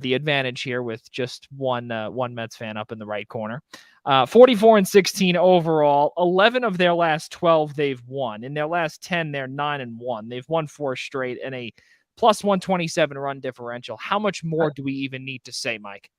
the advantage here with just one Mets fan up in the right corner. 44-16 overall. 11 of their last 12 they've won. In their last 10, they're 9-1. They've won 4 straight and a plus 127 run differential. How much more do we even need to say, Mike?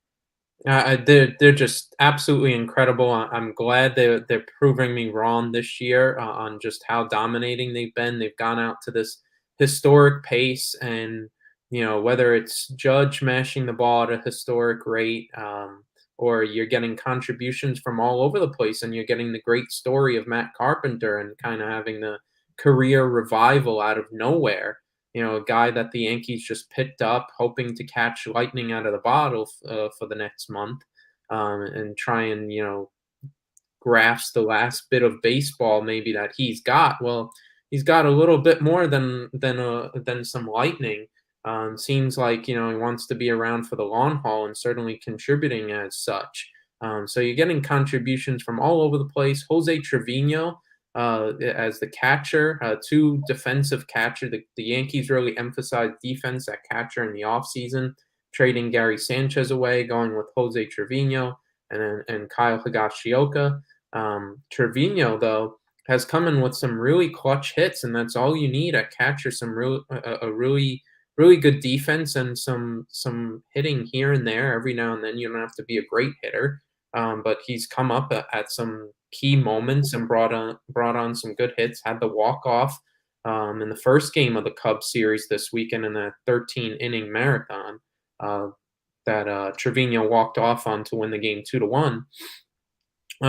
They're just absolutely incredible. I'm glad they're proving me wrong this year on just how dominating they've been. They've gone out to this historic pace, and whether it's Judge mashing the ball at a historic rate, or you're getting contributions from all over the place, and you're getting the great story of Matt Carpenter and kind of having the career revival out of nowhere. A guy that the Yankees just picked up, hoping to catch lightning out of the bottle for the next month, and try and grasp the last bit of baseball maybe that he's got. Well, he's got a little bit more than some lightning. Seems like he wants to be around for the long haul and certainly contributing as such. So you're getting contributions from all over the place. Jose Trevino as the catcher, 2 defensive catcher. The Yankees really emphasized defense at catcher in the offseason, trading Gary Sanchez away, going with Jose Trevino and Kyle Higashioka. Trevino, though, has come in with some really clutch hits, and that's all you need at catcher. A really good defense and some hitting here and there every now and then. You don't have to be a great hitter, but he's come up at some key moments and brought on some good hits. Had the walk-off in the first game of the Cubs series this weekend in a 13-inning marathon that Trevino walked off on to win the game 2-1.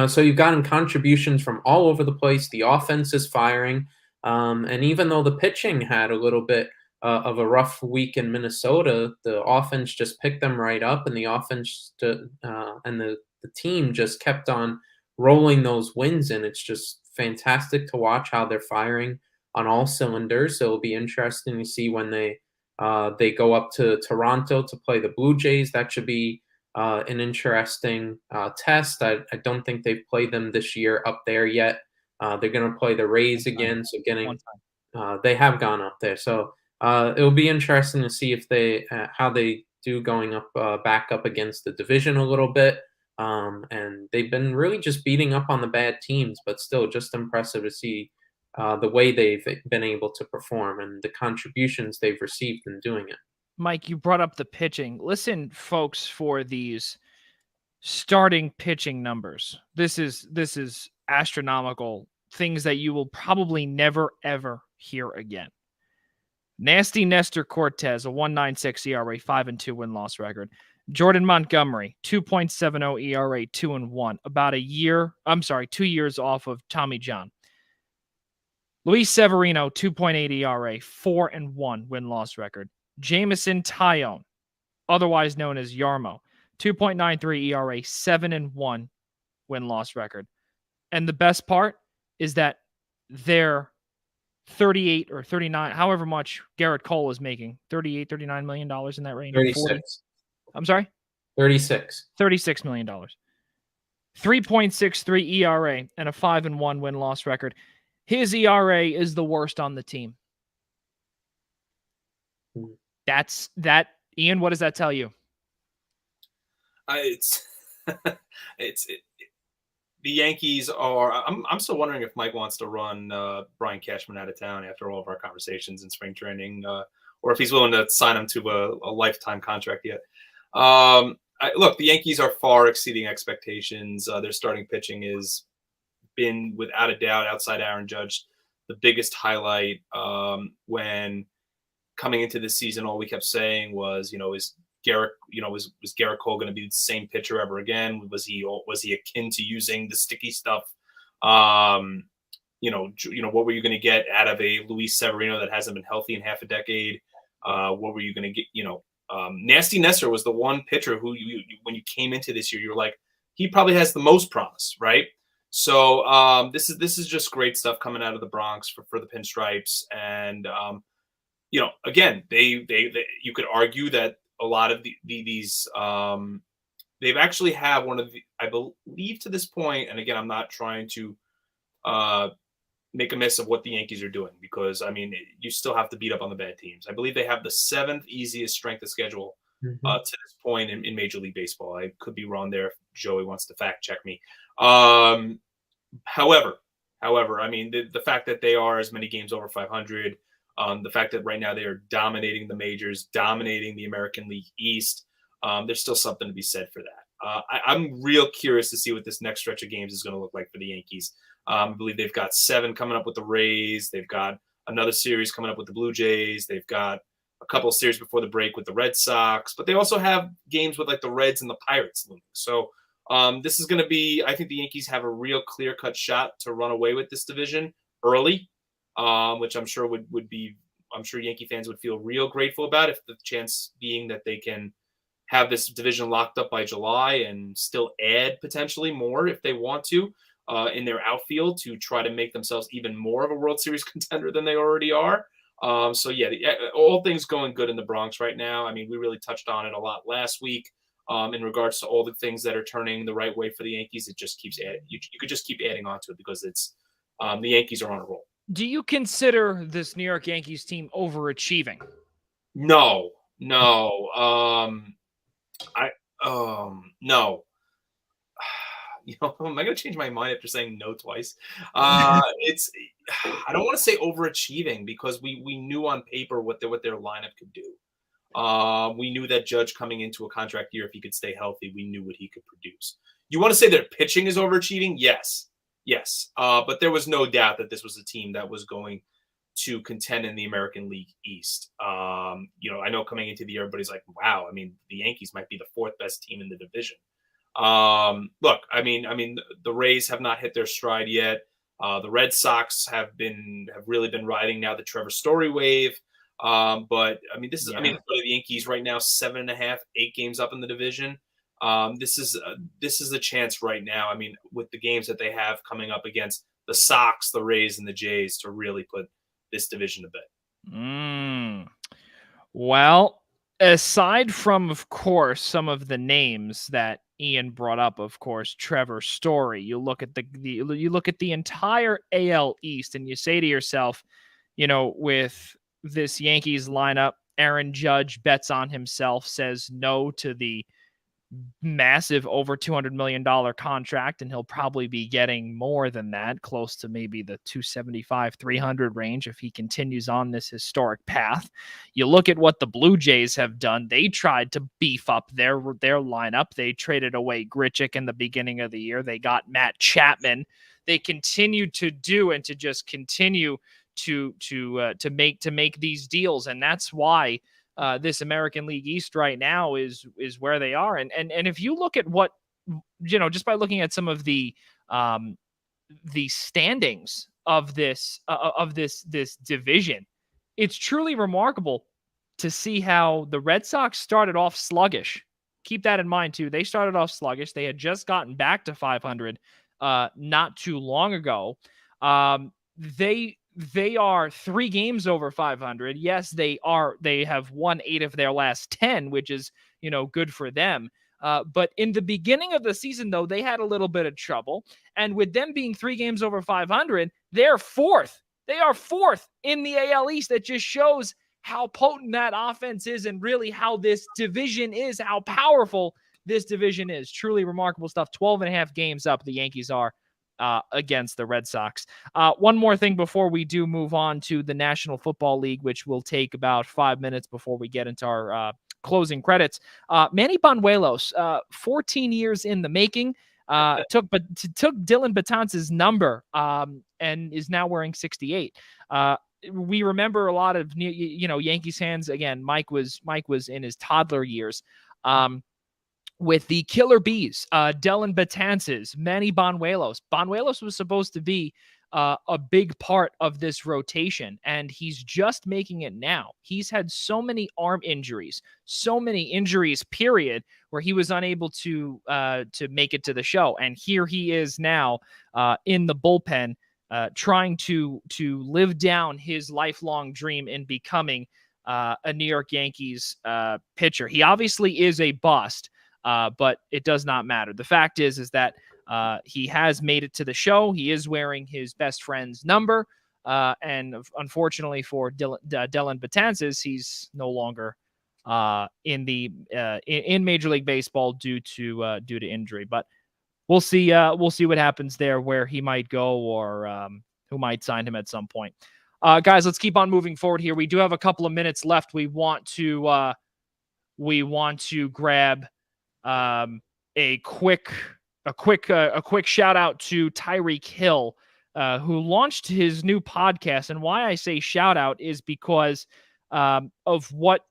So you've gotten contributions from all over the place. The offense is firing, and even though the pitching had a little bit of a rough week in Minnesota, the offense just picked them right up, and the offense and the team just kept on rolling those wins in. It's just fantastic to watch how they're firing on all cylinders. So it'll be interesting to see when they go up to Toronto to play the Blue Jays. That should be an interesting test. I don't think they've played them this year up there yet. They're going to play the Rays again. So they have gone up there. So it'll be interesting to see if how they do going up back up against the division a little bit. And they've been really just beating up on the bad teams, but still just impressive to see the way they've been able to perform and the contributions they've received in doing it. Mike, you brought up the pitching. Listen, folks, for these starting pitching numbers. This is astronomical, things that you will probably never, ever hear again. Nasty Nestor Cortez, a 1.96 ERA, 5-2 win-loss record. Jordan Montgomery, 2.70 ERA, 2-1, about 2 years off of Tommy John. Luis Severino, 2.8 ERA, 4-1 win-loss record. Jameson Taillon, otherwise known as Yarmo, 2.93 ERA, 7-1 win-loss record. And the best part is that they're 38 or 39, however much Garrett Cole is making, $38-39 million in that range. 36. I'm sorry? 36. $36 million. 3.63 ERA and a 5-1 win-loss record. His ERA is the worst on the team. That's that. Ian, what does that tell you? The Yankees are. I'm still wondering if Mike wants to run Brian Cashman out of town after all of our conversations in spring training, or if he's willing to sign him to a lifetime contract yet. Look, the Yankees are far exceeding expectations. Their starting pitching has been, without a doubt, outside Aaron Judge, the biggest highlight. When coming into this season, all we kept saying was, is Garrett, was Garrett Cole going to be the same pitcher ever again? Was he akin to using the sticky stuff? What were you going to get out of a Luis Severino that hasn't been healthy in half a decade? What were you going to get? Nasty Nestor was the one pitcher who when you came into this year, you were like, he probably has the most promise, right? So this is just great stuff coming out of the Bronx for the Pinstripes, and again, they you could argue that a lot of these they've actually have one of the, I believe to this point, and again, I'm not trying to make a miss of what the Yankees are doing, because I mean, you still have to beat up on the bad teams. I believe they have the 7th easiest strength of schedule to this point in Major League Baseball. I could be wrong there if Joey wants to fact check me. However, I mean, the fact that they are as many games over 500, the fact that right now they are dominating the majors, dominating the American League East, there's still something to be said for that. I'm real curious to see what this next stretch of games is going to look like for the Yankees. I believe they've got 7 coming up with the Rays. They've got another series coming up with the Blue Jays. They've got a couple of series before the break with the Red Sox, but they also have games with like the Reds and the Pirates looming. So this is going to be, I think the Yankees have a real clear-cut shot to run away with this division early, which I'm sure I'm sure Yankee fans would feel real grateful about, if the chance being that they can have this division locked up by July and still add potentially more if they want to in their outfield to try to make themselves even more of a World Series contender than they already are. So yeah, all things going good in the Bronx right now. I mean, we really touched on it a lot last week in regards to all the things that are turning the right way for the Yankees. It just keeps adding. You could just keep adding on to it, because it's the Yankees are on a roll. Do you consider this New York Yankees team overachieving? No. Am I going to change my mind after saying no twice? I don't want to say overachieving, because we knew on paper what their lineup could do. We knew that Judge coming into a contract year, if he could stay healthy, we knew what he could produce. You want to say their pitching is overachieving? Yes. But there was no doubt that this was a team that was going to contend in the American League East. I know coming into the year, everybody's like, wow, I mean, the Yankees might be the 4th best team in the division. Look, I mean, the Rays have not hit their stride yet. The Red Sox have really been riding now the Trevor Story wave. But I mean, for the Yankees right now, 7.5, 8 games up in the division. This is the chance right now. I mean, with the games that they have coming up against the Sox, the Rays, and the Jays, to really put this division to bed. Well, aside from, of course, some of the names that Ian brought up, of course, Trevor Story, you look at the entire AL East, and you say to yourself, with this Yankees lineup, Aaron Judge bets on himself, says no to the massive over $200 million contract, and he'll probably be getting more than that, close to maybe the 275, 300 range if he continues on this historic path. You look at what the Blue Jays have done. They tried to beef up their lineup. They traded away Grichuk in the beginning of the year. They got Matt Chapman. They continued to do and to just continue to make these deals, and that's why this American League East right now is where they are. And if you look at what, just by looking at some of the standings of this division, it's truly remarkable to see how the Red Sox started off sluggish. Keep that in mind too. They started off sluggish. They had just gotten back to 500 not too long ago. They are 3 games over 500. Yes, they have won 8 of their last 10, which is, good for them. But in the beginning of the season, though, they had a little bit of trouble. And with them being 3 games over 500, they're 4th. They are 4th in the AL East. That just shows how potent that offense is, and really how this division is, how powerful this division is. Truly remarkable stuff. 12.5 games up the Yankees are against the Red Sox. One more thing before we do move on to the National Football League, which will take about 5 minutes before we get into our closing credits. Manny Banuelos, 14 years in the making, took Dylan Betances' number and is now wearing 68. We remember a lot of Yankees fans. Again, Mike was in his toddler years. With the Killer Bees, Dylan Betances, Manny Banuelos. Banuelos was supposed to be a big part of this rotation, and he's just making it now. He's had so many arm injuries, so many injuries, period, where he was unable to make it to the show. And here he is now in the bullpen, trying to live down his lifelong dream in becoming a New York Yankees pitcher. He obviously is a bust, but it does not matter. The fact is that he has made it to the show. He is wearing his best friend's number. And unfortunately for Dellin Betances, he's no longer in Major League Baseball due to injury. But we'll see what happens there, where he might go, or who might sign him at some point. Guys, let's keep on moving forward here. We do have a couple of minutes left. We want to grab a quick shout out to Tyreek Hill, who launched his new podcast. And why I say shout out is because of what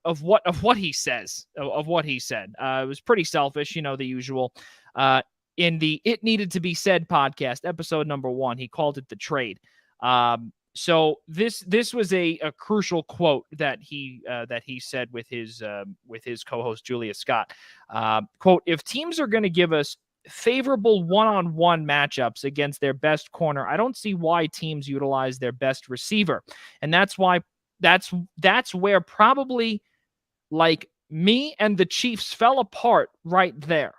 he says, of what he said. It was pretty selfish, the usual. In the It Needed to Be Said podcast, episode number 1, he called it the trade. So this was a crucial quote that he said with his co-host Julia Scott. Quote: "If teams are going to give us favorable one-on-one matchups against their best corner, I don't see why teams utilize their best receiver." And that's where probably, like, me and the Chiefs fell apart right there.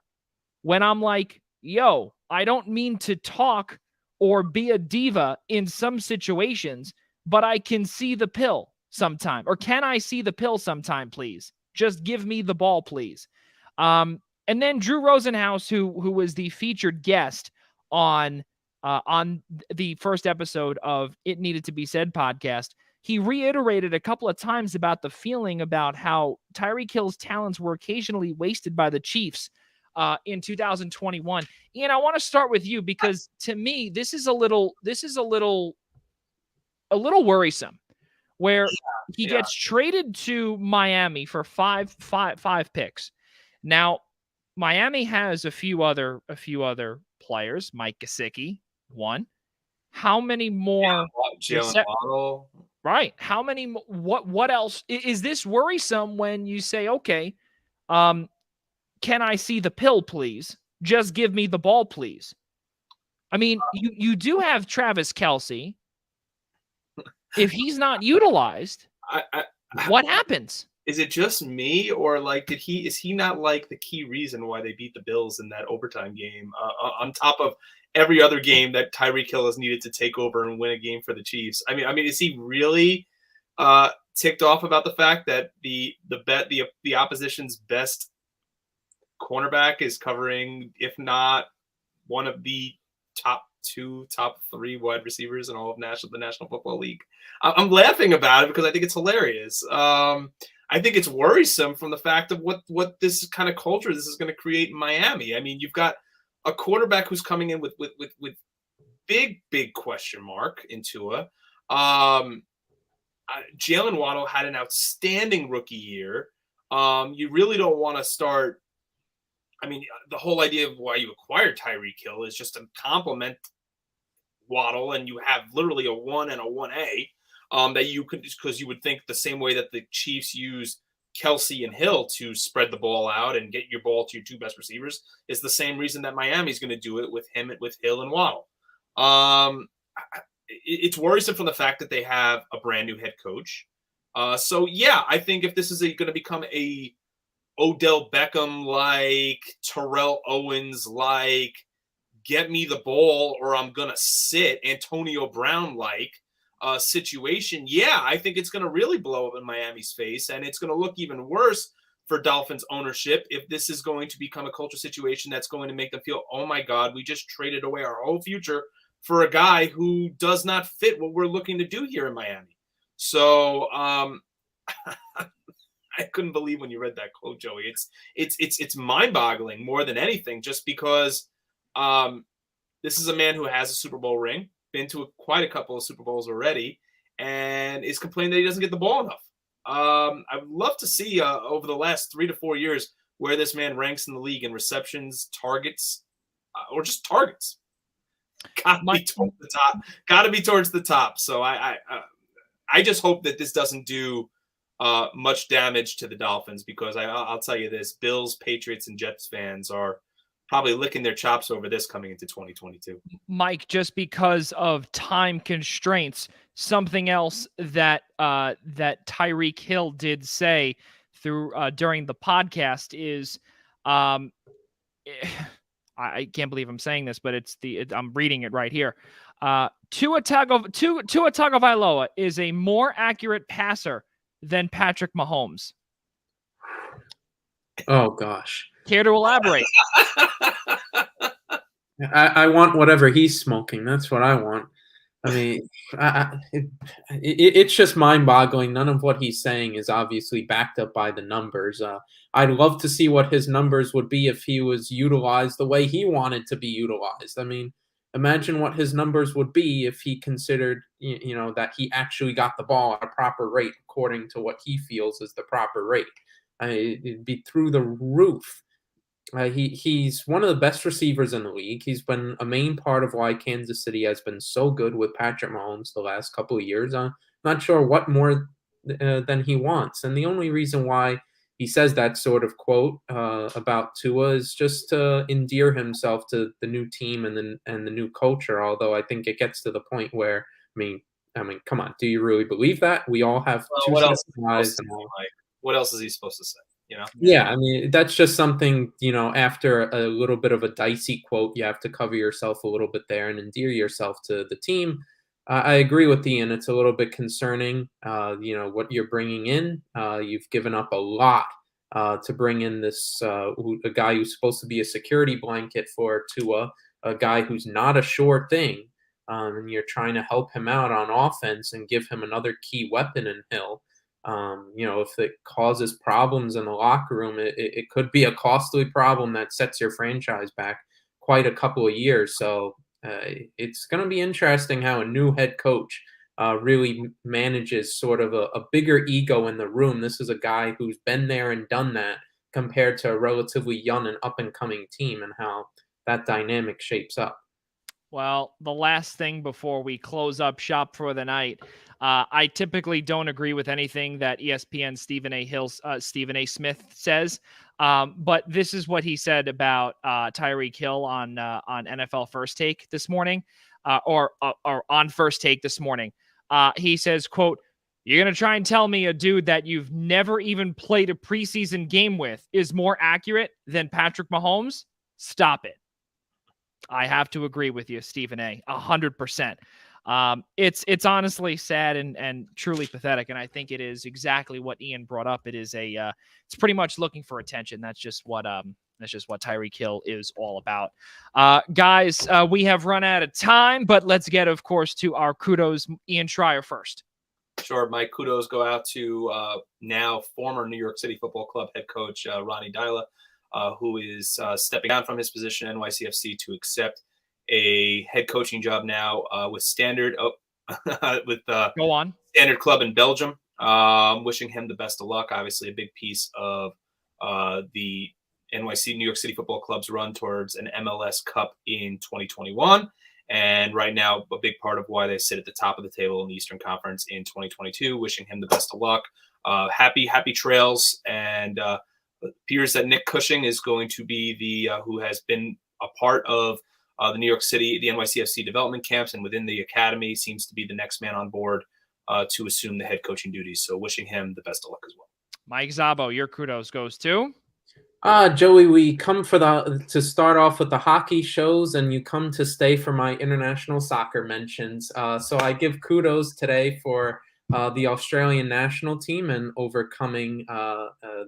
When I'm like, yo, I don't mean to talk or be a diva in some situations, but I can see the pill sometime. Or can I see the pill sometime, please? Just give me the ball, please. And then Drew Rosenhaus, who was the featured guest on the first episode of It Needed to Be Said podcast, he reiterated a couple of times about the feeling about how Tyreek Hill's talents were occasionally wasted by the Chiefs in 2021. Ian, I want to start with you, because to me, this is a little worrisome, where he gets traded to Miami for five picks. Now, Miami has a few other players. Mike Gesicki, one. How many more? Jalen Waddle. Right. How many? What else? Is this worrisome when you say, okay, can I see the pill, please? Just give me the ball, please. I mean, you do have Travis Kelce. If he's not utilized, what happens? Is it just me, or like is he not like the key reason why they beat the Bills in that overtime game, on top of every other game that Tyreek Hill has needed to take over and win a game for the Chiefs? I mean, is he really ticked off about the fact that the opposition's best cornerback is covering, if not one of the top 3 wide receivers in all of the National Football League? I'm laughing about it because I think it's hilarious. I think it's worrisome from the fact of what this kind of culture this is going to create in Miami. I mean, you've got a quarterback who's coming in with big question mark in Tua. Jalen Waddle had an outstanding rookie year. You really don't want to start. I mean, the whole idea of why you acquired Tyreek Hill is just to complement Waddle, and you have literally a 1 and a 1A. That you could, because you would think the same way that the Chiefs use Kelce and Hill to spread the ball out and get your ball to your 2 best receivers, is the same reason that Miami's going to do it with Hill and Waddle. It's worrisome from the fact that they have a brand new head coach. So yeah, I think if this is going to become a Odell Beckham like, Terrell Owens like, get me the ball or I'm gonna sit, Antonio Brown like situation, yeah, I think it's going to really blow up in Miami's face, and it's going to look even worse for Dolphins ownership if this is going to become a culture situation that's going to make them feel, oh my God, we just traded away our whole future for a guy who does not fit what we're looking to do here in Miami. So I couldn't believe when you read that quote, Joey. It's mind-boggling more than anything, just because this is a man who has a Super Bowl ring, been to quite a couple of Super Bowls already, and is complaining that he doesn't get the ball enough. I would love to see over the last 3 to 4 years where this man ranks in the league in receptions, targets, or just targets. Gotta be towards the top. Gotta be towards the top. So I just hope that this doesn't do much damage to the Dolphins, because I'll tell you this: Bills, Patriots, and Jets fans are probably licking their chops over this coming into 2022. Mike, just because of time constraints, something else that that Tyreek Hill did say during the podcast is, I can't believe I'm saying this, but I'm reading it right here. Tua Tagovailoa is a more accurate passer than Patrick Mahomes. Oh gosh. Care to elaborate? I want whatever he's smoking. That's what I want. I mean, it's just mind-boggling. None of what he's saying is obviously backed up by the numbers. I'd love to see what his numbers would be if he was utilized the way he wanted to be utilized. I mean, imagine what his numbers would be if he considered, that he actually got the ball at a proper rate according to what he feels is the proper rate. It'd be through the roof. He's one of the best receivers in the league. He's been a main part of why Kansas City has been so good with Patrick Mahomes the last couple of years. I'm not sure what more than he wants. And the only reason why he says that sort of quote about Tua is just to endear himself to the new team and the new culture. Although I think it gets to the point where, I mean, come on, do you really believe that? We all have two sets of eyes. What else is he supposed to say? Yeah, I mean, that's just something, after a little bit of a dicey quote, you have to cover yourself a little bit there and endear yourself to the team. I agree with Ian. It's a little bit concerning, what you're bringing in. You've given up a lot to bring in this a guy who's supposed to be a security blanket for Tua, a guy who's not a sure thing, and you're trying to help him out on offense and give him another key weapon in Hill. If it causes problems in the locker room, it could be a costly problem that sets your franchise back quite a couple of years. So it's going to be interesting how a new head coach really manages sort of a bigger ego in the room. This is a guy who's been there and done that compared to a relatively young and up-and-coming team, and how that dynamic shapes up. Well, the last thing before we close up shop for the night, I typically don't agree with anything that ESPN Stephen A. Smith says, but this is what he said about Tyreek Hill on NFL First Take this morning, or on First Take this morning. He says, quote, "You're going to try and tell me a dude that you've never even played a preseason game with is more accurate than Patrick Mahomes? Stop it." I have to agree with you, Stephen A. 100%. It's honestly sad and truly pathetic, and I think it is exactly what Ian brought up. It is it's pretty much looking for attention. That's just what Tyreek Hill is all about. Guys, we have run out of time, but let's get, of course, to our kudos. Ian Schraier first. Sure, my kudos go out to now former New York City Football Club head coach Ronnie Dyla, who is stepping down from his position at NYCFC to accept a head coaching job now with Standard Go on. Standard Club in Belgium. Wishing him the best of luck. Obviously, a big piece of the New York City Football Club's run towards an MLS Cup in 2021, and right now a big part of why they sit at the top of the table in the Eastern Conference in 2022. Wishing him the best of luck. Happy trails, and appears that Nick Cushing is going to be the who has been a part of the NYCFC development camps and within the academy, seems to be the next man on board to assume the head coaching duties. So wishing him the best of luck as well. Mike Szabo, your kudos goes to? Joey, we come to start off with the hockey shows, and you come to stay for my international soccer mentions. So I give kudos today for the Australian national team and overcoming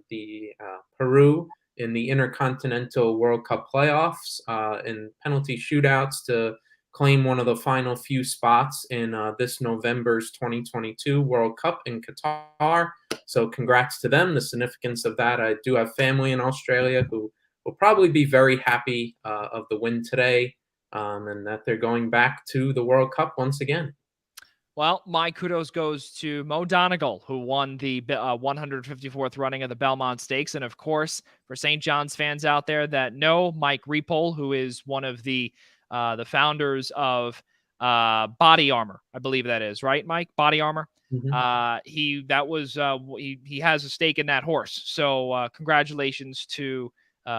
the Peru in the Intercontinental World Cup playoffs in penalty shootouts to claim one of the final few spots in this November's 2022 World Cup in Qatar. So congrats to them. The significance of that, I do have family in Australia who will probably be very happy of the win today, and that they're going back to the World Cup once again. Well, my kudos goes to Mo Donegal, who won the 154th running of the Belmont Stakes. And of course, for St. John's fans out there that know, Mike Repole, who is one of the the founders of Body Armor, I believe that is, right, Mike? Body Armor. Mhm. He has a stake in that horse. So congratulations to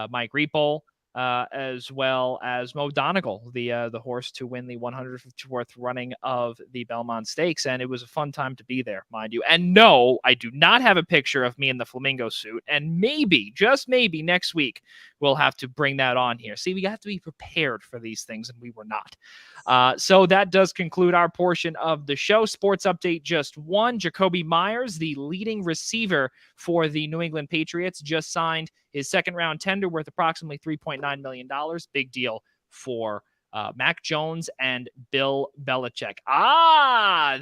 Mike Repole, as well as Mo Donegal, the horse to win the 154th running of the Belmont Stakes. And it was a fun time to be there, mind you. And no, I do not have a picture of me in the flamingo suit. And maybe, just maybe, next week we'll have to bring that on here. See, we have to be prepared for these things, and we were not. So that does conclude our portion of the show. Sports update just one. Jacoby Myers, the leading receiver for the New England Patriots, just signed his second-round tender worth approximately $3.9 million. Big deal for Mac Jones and Bill Belichick.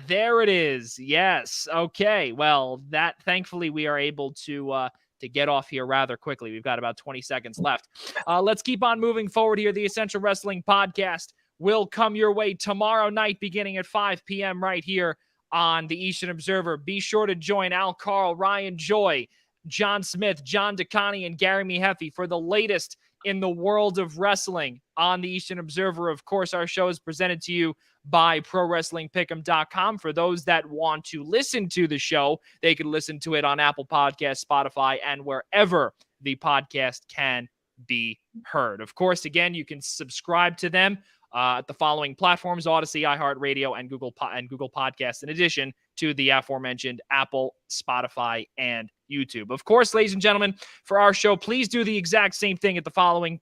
There it is. Yes. Okay. Well, that thankfully we are able to get off here rather quickly. We've got about 20 seconds left. Let's keep on moving forward here. The Essential Wrestling Podcast will come your way tomorrow night beginning at 5 p.m. right here on the Eastern Observer. Be sure to join Al Carl, Ryan Joy, John Smith, John DeConnie, and Gary Miheffi for the latest in the world of wrestling on the Eastern Observer. Of course, our show is presented to you by ProWrestlingPick'em.com. For those that want to listen to the show, they can listen to it on Apple Podcasts, Spotify, and wherever the podcast can be heard. Of course, again, you can subscribe to them at the following platforms: Odyssey, iHeartRadio, and Google Podcasts, in addition to the aforementioned Apple, Spotify, and YouTube. Of course, ladies and gentlemen, for our show, please do the exact same thing at the following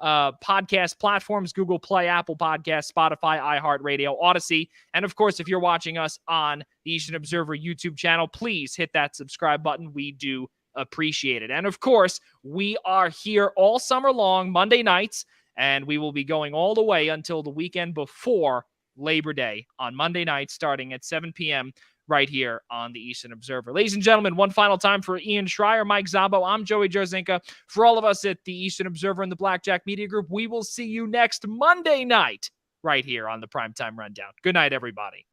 podcast platforms: Google Play, Apple Podcasts, Spotify, iHeartRadio, Odyssey. And of course, if you're watching us on the Eastern Observer YouTube channel, please hit that subscribe button. We do appreciate it. And of course, we are here all summer long, Monday nights, and we will be going all the way until the weekend before Labor Day on Monday night, starting at 7 p.m. right here on the Eastern Observer. Ladies and gentlemen, one final time for Ian Schraier, Mike Szabo, I'm Joey Jarzynka. For all of us at the Eastern Observer and the Blackjack Media Group, we will see you next Monday night right here on the Primetime Rundown. Good night, everybody.